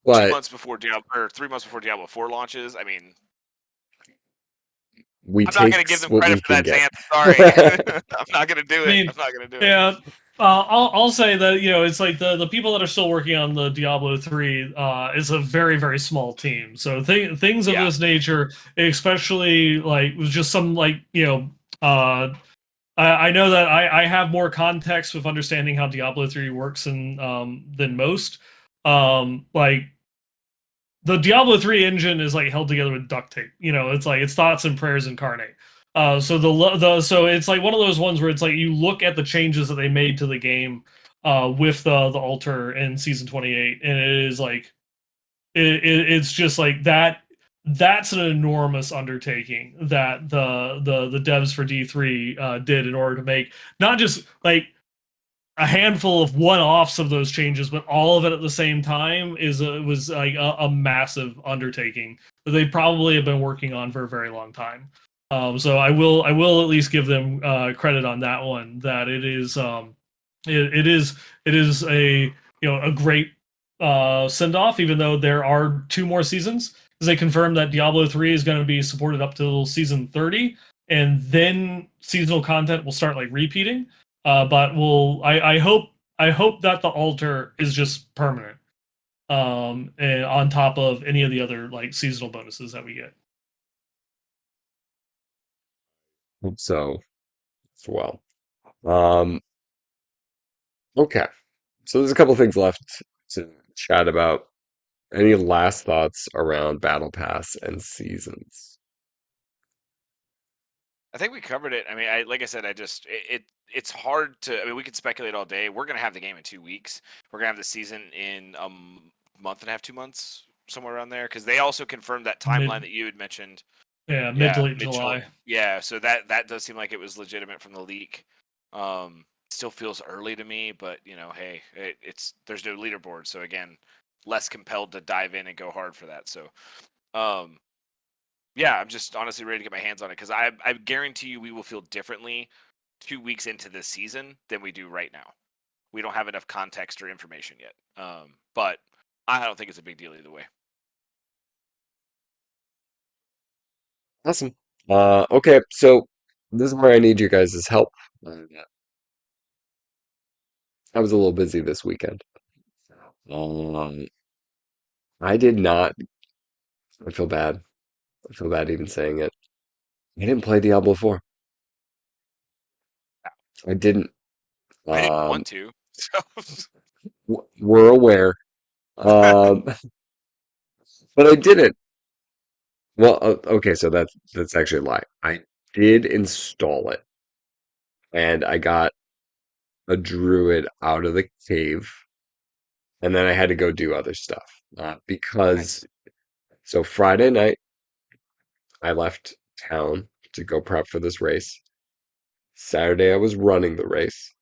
but 2 months before Diablo, or 3 months before Diablo 4 launches, I mean, we I'm not take going to give them what credit we for can that, get. Xanth. Sorry. I'm not going to do I it. mean, I'm not going to do it. yeah. I'll say that it's like the people that are still working on the Diablo 3 is a very very small team. So things of Yeah. this nature, especially like was just some like I know that I have more context with understanding how Diablo 3 works than most. Like the Diablo 3 engine is like held together with duct tape. It's like it's thoughts and prayers incarnate. So so it's like one of those ones where it's like you look at the changes that they made to the game with the altar in season 28, and it is like it's just like that. That's an enormous undertaking that the devs for D3 did in order to make not just like a handful of one-offs of those changes, but all of it at the same time was like a massive undertaking that they probably have been working on for a very long time. So I will at least give them credit on that one. That it is a great send off, even though there are 2 more seasons. Because they confirmed that Diablo 3 is going to be supported up till season 30, and then seasonal content will start like repeating. But I hope that the altar is just permanent. And on top of any of the other like seasonal bonuses that we get. Hope so as well. Um, okay. So there's a couple things left to chat about. Any last thoughts around Battle Pass and seasons? I think we covered it. I mean, like I said, it's hard to. I mean, we could speculate all day. We're gonna have the game in 2 weeks. We're gonna have the season in a month and a half, 2 months, somewhere around there. Because they also confirmed that timeline Mid that you had mentioned. mid to Yeah, late July. Yeah, so that does seem like it was legitimate from the leak. Still feels early to me, but hey, there's no leaderboard, so again, less compelled to dive in and go hard for that. So, um, yeah, I'm just honestly ready to get my hands on it because I guarantee you we will feel differently 2 weeks into this season than we do right now. We don't have enough context or information yet. But I don't think it's a big deal either way. Awesome. Okay, so this is where I need you guys' help. I was a little busy this weekend. Um, I did not. I feel bad. I feel bad even saying it. I didn't play Diablo 4. I didn't. I didn't Um, want to, so we're aware. Um, but I didn't. Well, okay, so that's actually a lie. I did install it, and I got a druid out of the cave, and then I had to go do other stuff. Because nice. so Friday night, I left town to go prep for this race. Saturday, I was running the race,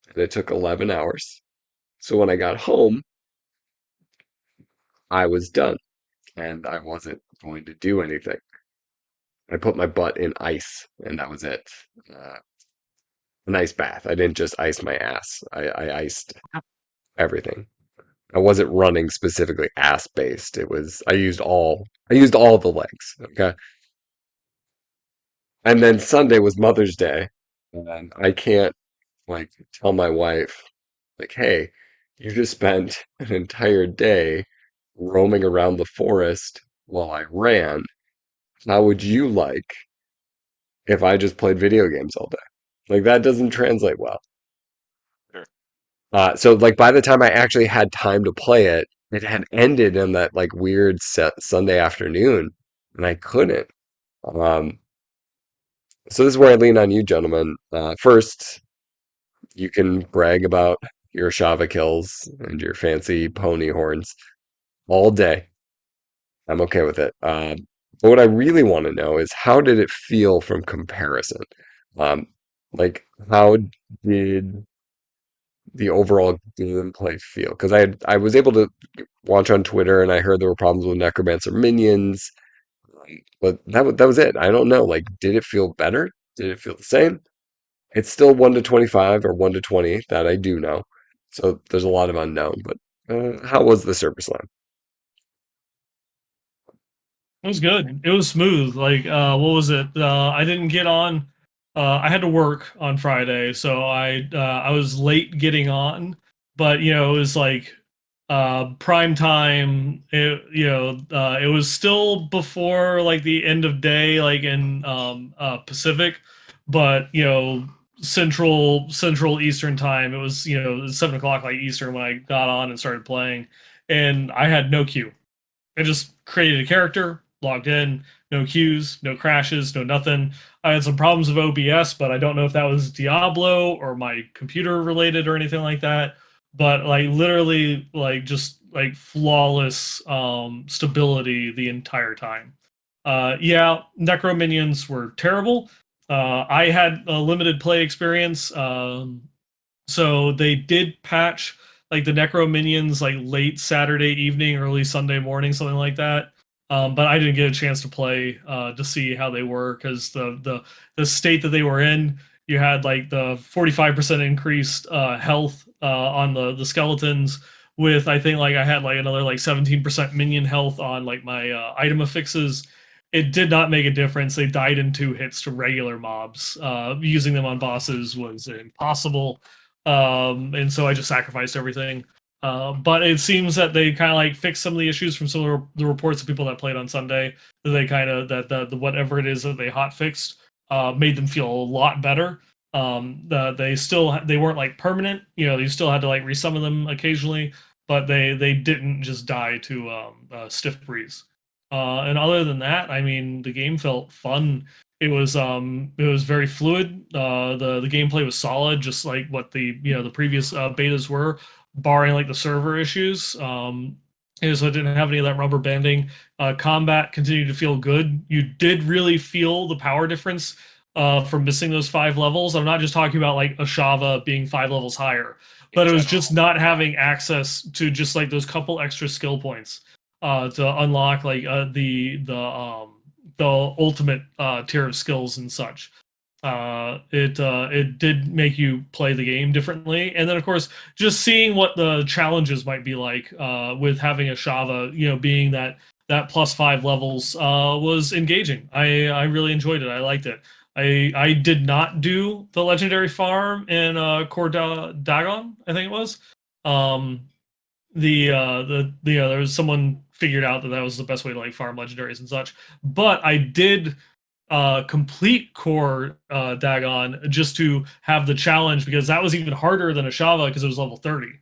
and it took 11 hours. So when I got home, I was done, and I wasn't going to do anything. I put my butt in ice, and that was it. An ice bath. I didn't just ice my ass. I iced everything. I wasn't running specifically ass based. It was I used all the legs. Okay. And then Sunday was Mother's Day. And I can't like tell my wife, like, hey, you just spent an entire day roaming around the forest while I ran. How would you like if I just played video games all day? Like that doesn't translate well. Sure. So like by the time I actually had time to play it, it had ended in that like weird Sunday afternoon, and I couldn't. Um, so this is where I lean on you, gentlemen. First, you can brag about your Shava kills and your fancy pony horns all day. I'm okay with it. But what I really want to know is how did it feel from comparison? Um, like how did the overall gameplay feel? Because I was able to watch on Twitter and I heard there were problems with Necromancer minions, but that was it. I don't know. Like, did it feel better? Did it feel the same? It's still 1 to 25 or 1 to 20 that I do know. So there's a lot of unknown. But how was the Surface Line? It was good. It was smooth. Like, what was it? I didn't get on. I had to work on Friday, so I was late getting on. But it was like prime time. It was still before like the end of day, like in Pacific, but Central Eastern time. It was 7 o'clock like Eastern when I got on and started playing, and I had no queue. I just created a character, logged in, no queues, no crashes, no nothing. I had some problems with OBS, but I don't know if that was Diablo or my computer related or anything like that. But like literally, like just like flawless stability the entire time. Yeah, Necro minions were terrible. I had a limited play experience. So they did patch like the Necro minions like late Saturday evening, early Sunday morning, something like that. But I didn't get a chance to play to see how they were because the state that they were in, you had like the 45% increased health on the skeletons. With I think like I had like another like 17% minion health on like my item affixes. It did not make a difference. They died in 2 hits to regular mobs. Using them on bosses was impossible, and so I just sacrificed everything. But it seems that they kind of like fixed some of the issues from some of the reports of people that played on Sunday. That they kind of that the whatever it is that they hot fixed made them feel a lot better. They weren't like permanent. You still had to like resummon them occasionally, but they didn't just die to stiff breeze. And other than that, I mean, the game felt fun. It was very fluid. The gameplay was solid, just like what the previous betas were, barring like the server issues. So it didn't have any of that rubber banding. Combat continued to feel good. You did really feel the power difference from missing those 5 levels. I'm not just talking about like Ashava being 5 levels higher, but it was just not having access to just like those couple extra skill points to unlock like the ultimate tier of skills and such. It did make you play the game differently, and then of course just seeing what the challenges might be like with having a Shava, being that +5 levels was engaging. I really enjoyed it. I liked it. I did not do the legendary farm in Dagon, I think it was. There was someone figured out that was the best way to like farm legendaries and such. But I did complete core Dagon just to have the challenge because that was even harder than Ashava because it was level 30.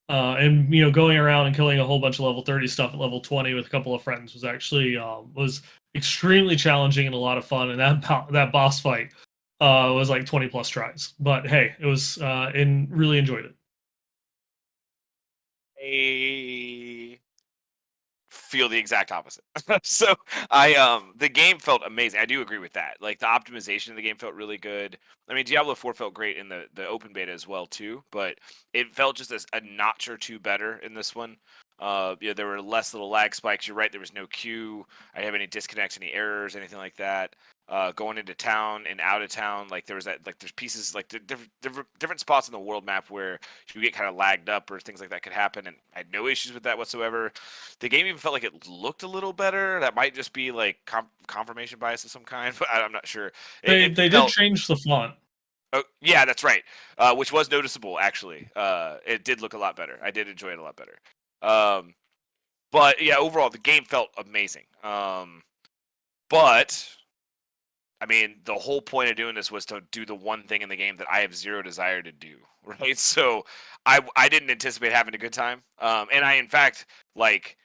And going around and killing a whole bunch of level 30 stuff at level 20 with a couple of friends was actually was extremely challenging and a lot of fun. And that boss fight was like 20 plus tries. But hey, it was and really enjoyed it. I feel the exact opposite. So the game felt amazing. I do agree with that. Like the optimization of the game felt really good. I mean, Diablo 4 felt great in the open beta as well too, but it felt just a notch or two better in this one. There were less little lag spikes. You're right. There was no queue. I didn't have any disconnects, any errors, anything like that. Going into town and out of town, like there was that, like there's pieces like different spots in the world map where you get kind of lagged up or things like that could happen, and I had no issues with that whatsoever. The game even felt like it looked a little better. That might just be like confirmation bias of some kind, but I'm not sure. They It did felt, change the font. oh yeah, that's right, which was noticeable actually. It did look a lot better. I did enjoy it a lot better. But yeah, overall the game felt amazing. But I mean, the whole point of doing this was to do the one thing in the game that I have zero desire to do, right? So I didn't anticipate having a good time, and I in fact like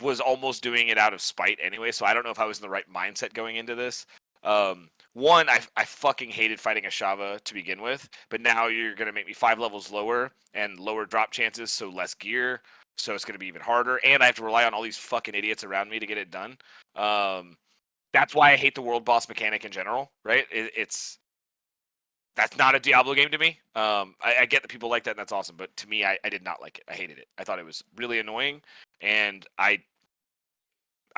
was almost doing it out of spite anyway. So I don't know if I was in the right mindset going into this. One, I fucking hated fighting a Shava to begin with, but now you're gonna make me 5 levels lower and lower drop chances, so less gear, so it's gonna be even harder, and I have to rely on all these fucking idiots around me to get it done. That's why I hate the world boss mechanic in general, right? That's not a Diablo game to me. I get that people like that, and that's awesome, but to me, I did not like it. I hated it. I thought it was really annoying, and I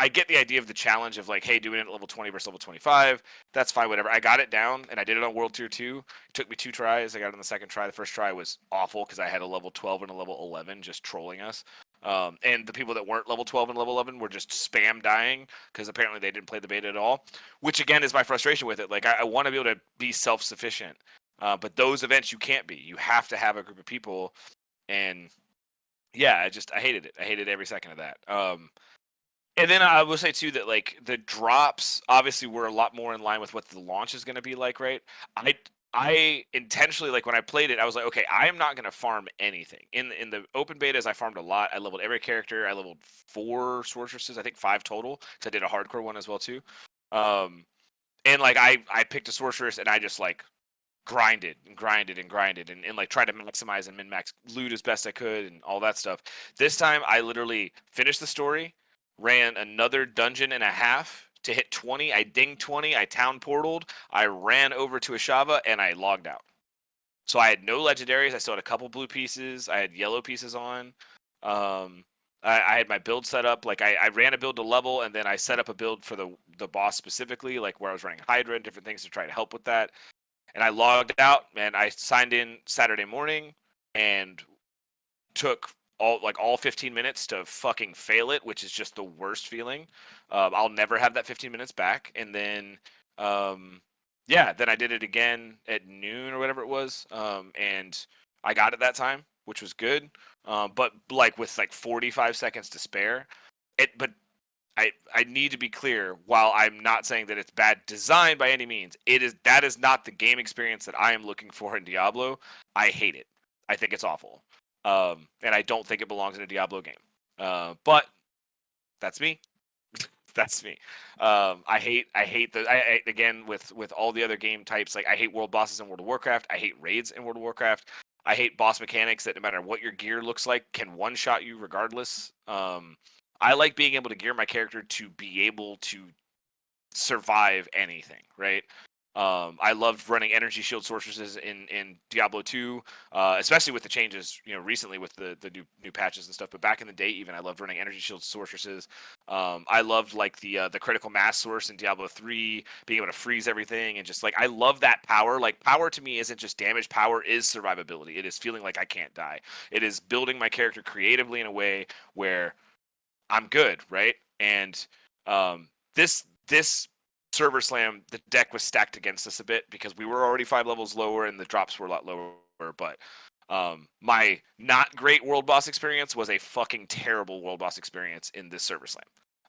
get the idea of the challenge of like, hey, doing it at level 20 versus level 25. That's fine, whatever. I got it down, and I did it on World Tier 2. It took me 2 tries. I got it on the second try. The first try was awful because I had a level 12 and a level 11 just trolling us. And the people that weren't level 12 and level 11 were just spam dying because apparently they didn't play the beta at all, which again is my frustration with it. Like, I want to be able to be self-sufficient, but those events you can't be. You have to have a group of people, and yeah, I hated it. I hated every second of that. And then I will say too that like the drops obviously were a lot more in line with what the launch is going to be like, right? I intentionally, like when I played it, I was like, okay, I am not going to farm anything. In the open betas, I farmed a lot. I leveled every character. I leveled 4 sorceresses, I think 5 total, because I did a hardcore one as well too. And like I picked a sorceress and I just like grinded and grinded and grinded and like tried to maximize and min-max loot as best I could and all that stuff. This time I literally finished the story, ran another dungeon and a half to hit 20. I dinged 20. I town portaled. I ran over to Ashava and I logged out. So I had no legendaries. I still had a couple blue pieces. I had yellow pieces on. I had my build set up. Like I ran a build to level, and then I set up a build for the boss specifically, like where I was running Hydra and different things to try to help with that. And I logged out, and I signed in Saturday morning, and took all 15 minutes to fucking fail it, which is just the worst feeling. I'll never have that 15 minutes back. And then, then I did it again at noon or whatever it was, and I got it that time, which was good. But like with like 45 seconds to spare, but I need to be clear. While I'm not saying that it's bad design by any means, that is not the game experience that I am looking for in Diablo. I hate it. I think it's awful. And I don't think it belongs in a Diablo game. But that's me. That's me. I hate again with all the other game types. Like I hate world bosses in World of Warcraft. I hate raids in World of Warcraft. I hate boss mechanics that no matter what your gear looks like can one shot you regardless. I like being able to gear my character to be able to survive anything, right? I loved running energy shield sorceresses in Diablo 2, especially with the changes, recently with the new patches and stuff. But back in the day, even I loved running energy shield sorceresses. I loved like the critical mass source in Diablo 3, being able to freeze everything, and just like I love that power. Like power to me isn't just damage. Power is survivability. It is feeling like I can't die. It is building my character creatively in a way where I'm good, right? And this server slam, the deck was stacked against us a bit because we were already 5 levels lower and the drops were a lot lower. But my not great world boss experience was a fucking terrible world boss experience in this server slam.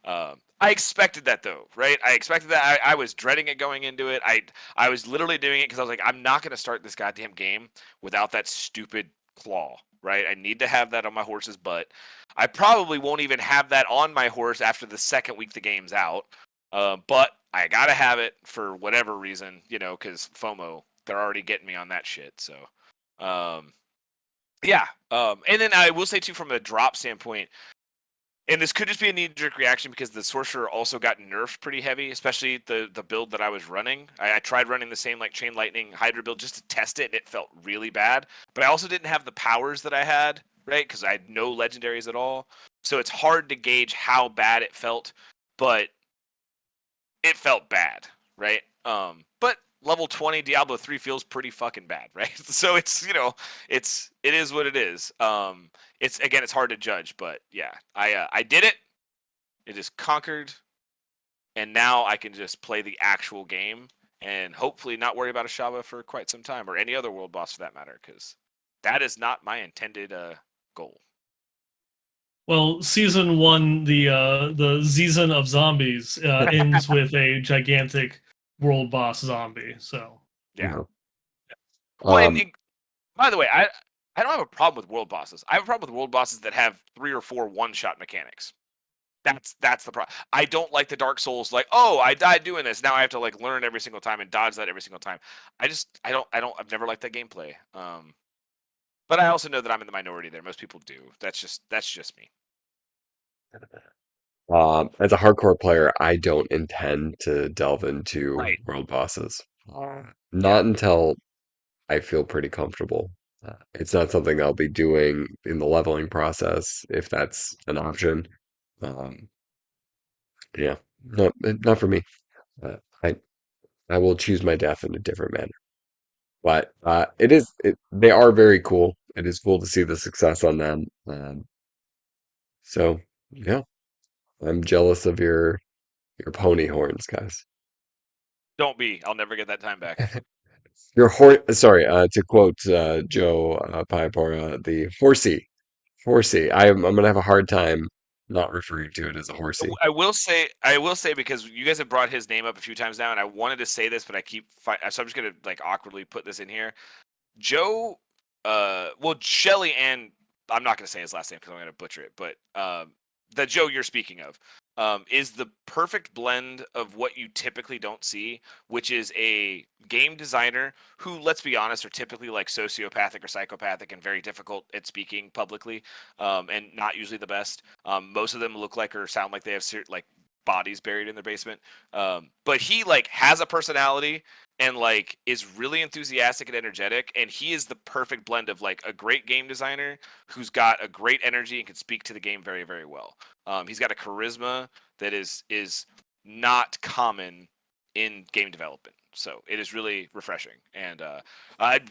I expected that though, right? I expected that. I was dreading it going into it. I was literally doing it because I was like, I'm not going to start this goddamn game without that stupid claw, right? I need to have that on my horse's butt. I probably won't even have that on my horse after the second week the game's out. But I gotta have it for whatever reason, because FOMO, they're already getting me on that shit. So, yeah. And then I will say too, from a drop standpoint, and this could just be a knee-jerk reaction because the sorcerer also got nerfed pretty heavy, especially the build that I was running. I tried running the same like chain lightning hydra build just to test it, and it felt really bad. But I also didn't have the powers that I had, right? Because I had no legendaries at all, so it's hard to gauge how bad it felt. But it felt bad, right? But level 20 Diablo 3 feels pretty fucking bad, right? So it's, it is what it is. It's hard to judge, but yeah, I did it. It is conquered, and now I can just play the actual game and hopefully not worry about a Shaba for quite some time, or any other world boss for that matter, because that is not my intended goal. Well, season 1, the season of zombies ends with a gigantic world boss zombie. So Yeah. You Well, know. and by the way, I don't have a problem with world bosses. I have a problem with world bosses that have 3 or 4 one-shot mechanics. That's the problem. I don't like the Dark Souls. Like, oh, I died doing this. Now I have to like learn every single time and dodge that every single time. I've never liked that gameplay. But I also know that I'm in the minority there. Most people do. That's just me. As a hardcore player, I don't intend to delve into Right. world bosses. Yeah. Not until I feel pretty comfortable. It's not something I'll be doing in the leveling process if that's an option. Um, yeah, not for me. Uh, I I will choose my death in a different manner. But they are very cool. It is cool to see the success on them. So yeah, I'm jealous of your pony horns, guys. Don't be. I'll never get that time back. Your horse, sorry, to quote Joe Piapora, the horsey. I'm gonna have a hard time not referring to it as a horsey. I will say because you guys have brought his name up a few times now, and I wanted to say this, but so I'm just gonna like awkwardly put this in here. Joe, well, Shelley, and I'm not going to say his last name because I'm going to butcher it, but the Joe you're speaking of is the perfect blend of what you typically don't see, which is a game designer who, let's be honest, are typically like sociopathic or psychopathic and very difficult at speaking publicly, and not usually the best. Most of them look like or sound like they have like bodies buried in their basement. But he like has a personality and like is really enthusiastic and energetic, and he is the perfect blend of like a great game designer who's got a great energy and can speak to the game very, very well. He's got a charisma that is not common in game development, so it is really refreshing. And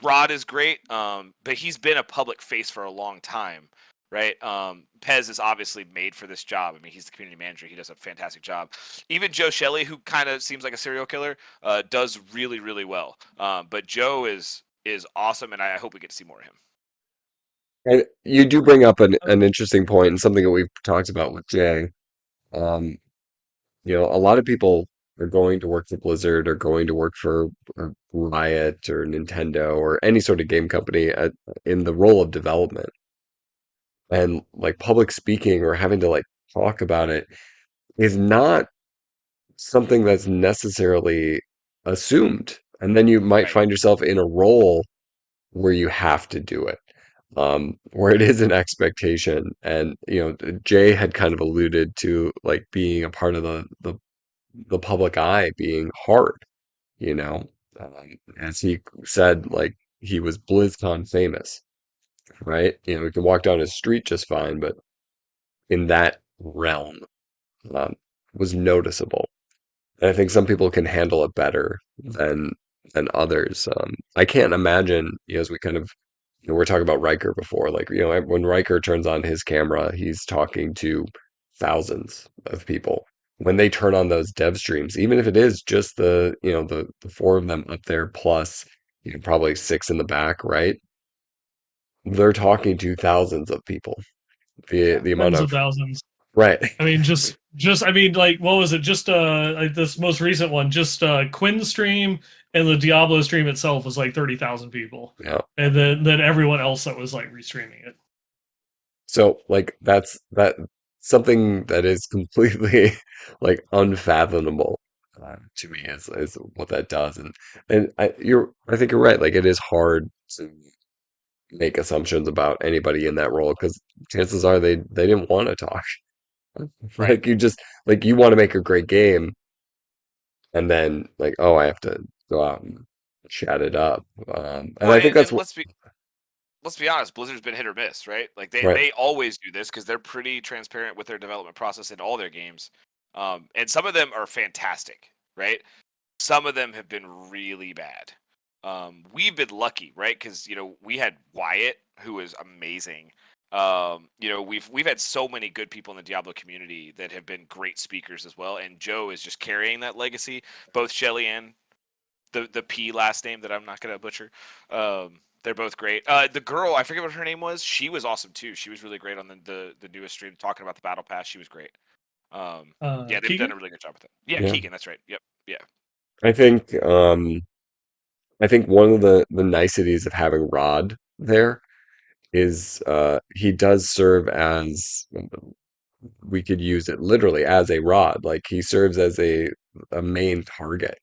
Rod is great, but he's been a public face for a long time, right? Pez is obviously made for this job. I mean, he's the community manager. He does a fantastic job. Even Joe Shelley, who kind of seems like a serial killer, does really, really well. But Joe is awesome, and I hope we get to see more of him. And you do bring up an interesting point and something that we've talked about with Jay. Um, a lot of people are going to work for Blizzard or going to work for Riot or Nintendo or any sort of game company in the role of development. And like public speaking or having to like talk about it is not something that's necessarily assumed. And then you might Right. find yourself in a role where you have to do it, where it is an expectation. And, Jay had kind of alluded to like being a part of the public eye being hard, you know, as he said, like he was BlizzCon famous, right? We can walk down his street just fine, but in that realm, um, was noticeable. And I think some people can handle it better than others. I can't imagine, as we kind of, we're talking about Riker before, like, when Riker turns on his camera, he's talking to thousands of people. When they turn on those dev streams, even if it is just the four of them up there plus, probably six in the back, right? They're talking to thousands of people. The Yeah. the amount tens of of thousands. right. I mean, just I mean, like, what was it? Just like this most recent one, just Quinn's stream and the Diablo stream itself was like 30,000 people, Yeah. and then everyone else that was like restreaming it. So like that something that is completely like unfathomable to me is what that does. And I think you're right. Like it is hard to make assumptions about anybody in that role because chances are they didn't want to talk. Right. Like you want to make a great game, and then like, oh, I have to go out and chat it up. And Well, I think that's and what, let's be honest, Blizzard's been hit or miss, right? Like right. they always do this because they're pretty transparent with their development process in all their games. And some of them are fantastic, right? Some of them have been really bad. We've been lucky, right? Because we had Wyatt, who was amazing. We've had so many good people in the Diablo community that have been great speakers as well, and Joe is just carrying that legacy. Both Shelly and the P last name that I'm not gonna butcher. They're both great. The girl, I forget what her name was. She was awesome too. She was really great on the newest stream talking about the battle pass. She was great. Yeah, they've done Keegan? a really good job with it. Yeah, Yeah. Keegan, that's right. Yep. Yeah. I think I think one of the niceties of having Rod there is he does serve as, we could use it literally as a rod. Like he serves as a main target,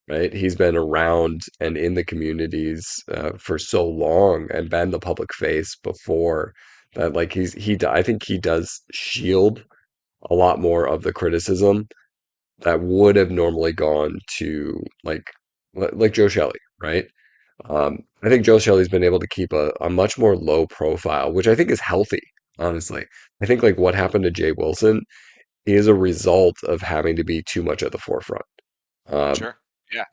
right? He's been around and in the communities for so long and been the public face before that. Like I think he does shield a lot more of the criticism that would have normally gone to like Joe Shelley, right? I think Joe Shelley's been able to keep a much more low profile, which I think is healthy, honestly. I think like what happened to Jay Wilson is a result of having to be too much at the forefront. Um, Sure. Yeah.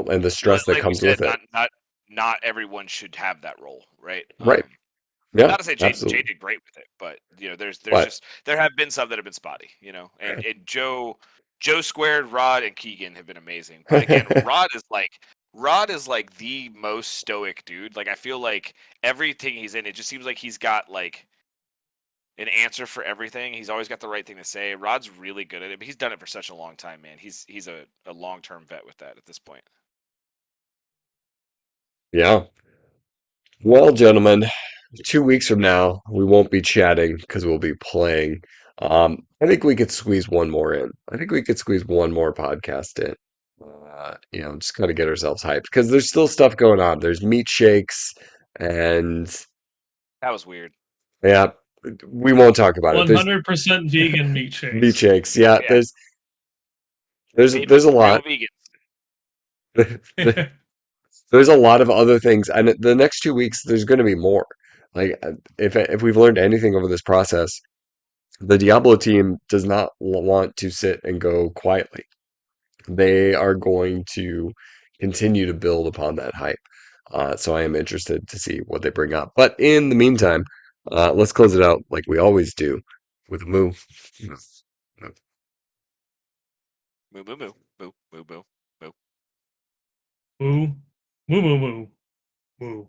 and the stress that Like we comes said, with it. not everyone should have that role, right? Right. Yeah, Not to say Jay absolutely. did great with it, but there's But just there have been some that have been spotty, and Joe Squared, Rod, and Keegan have been amazing. But again, Rod is like the most stoic dude. Like I feel like everything he's in, it just seems like he's got like an answer for everything. He's always got the right thing to say. Rod's really good at it, but he's done it for such a long time, man. He's a long term vet with that at this point. yeah. Well, gentlemen, 2 weeks from now, we won't be chatting because we'll be playing. I think we could squeeze one more in. I think we could squeeze one more podcast in. Just kind of get ourselves hyped because there's still stuff going on. There's meat shakes, and That was weird. yeah, we won't talk about it. There's 100% vegan meat meat shakes. shakes. Yeah, Yeah, there's made there's with a real lot. vegans. There's a lot of other things, and the next 2 weeks there's going to be more. Like if we've learned anything over this process, the Diablo team does not want to sit and go quietly. They are going to continue to build upon that hype. So I am interested to see what they bring up. But in the meantime, let's close it out like we always do with a moo. Moo moo moo moo moo moo moo. Moo, moo, moo, moo, moo.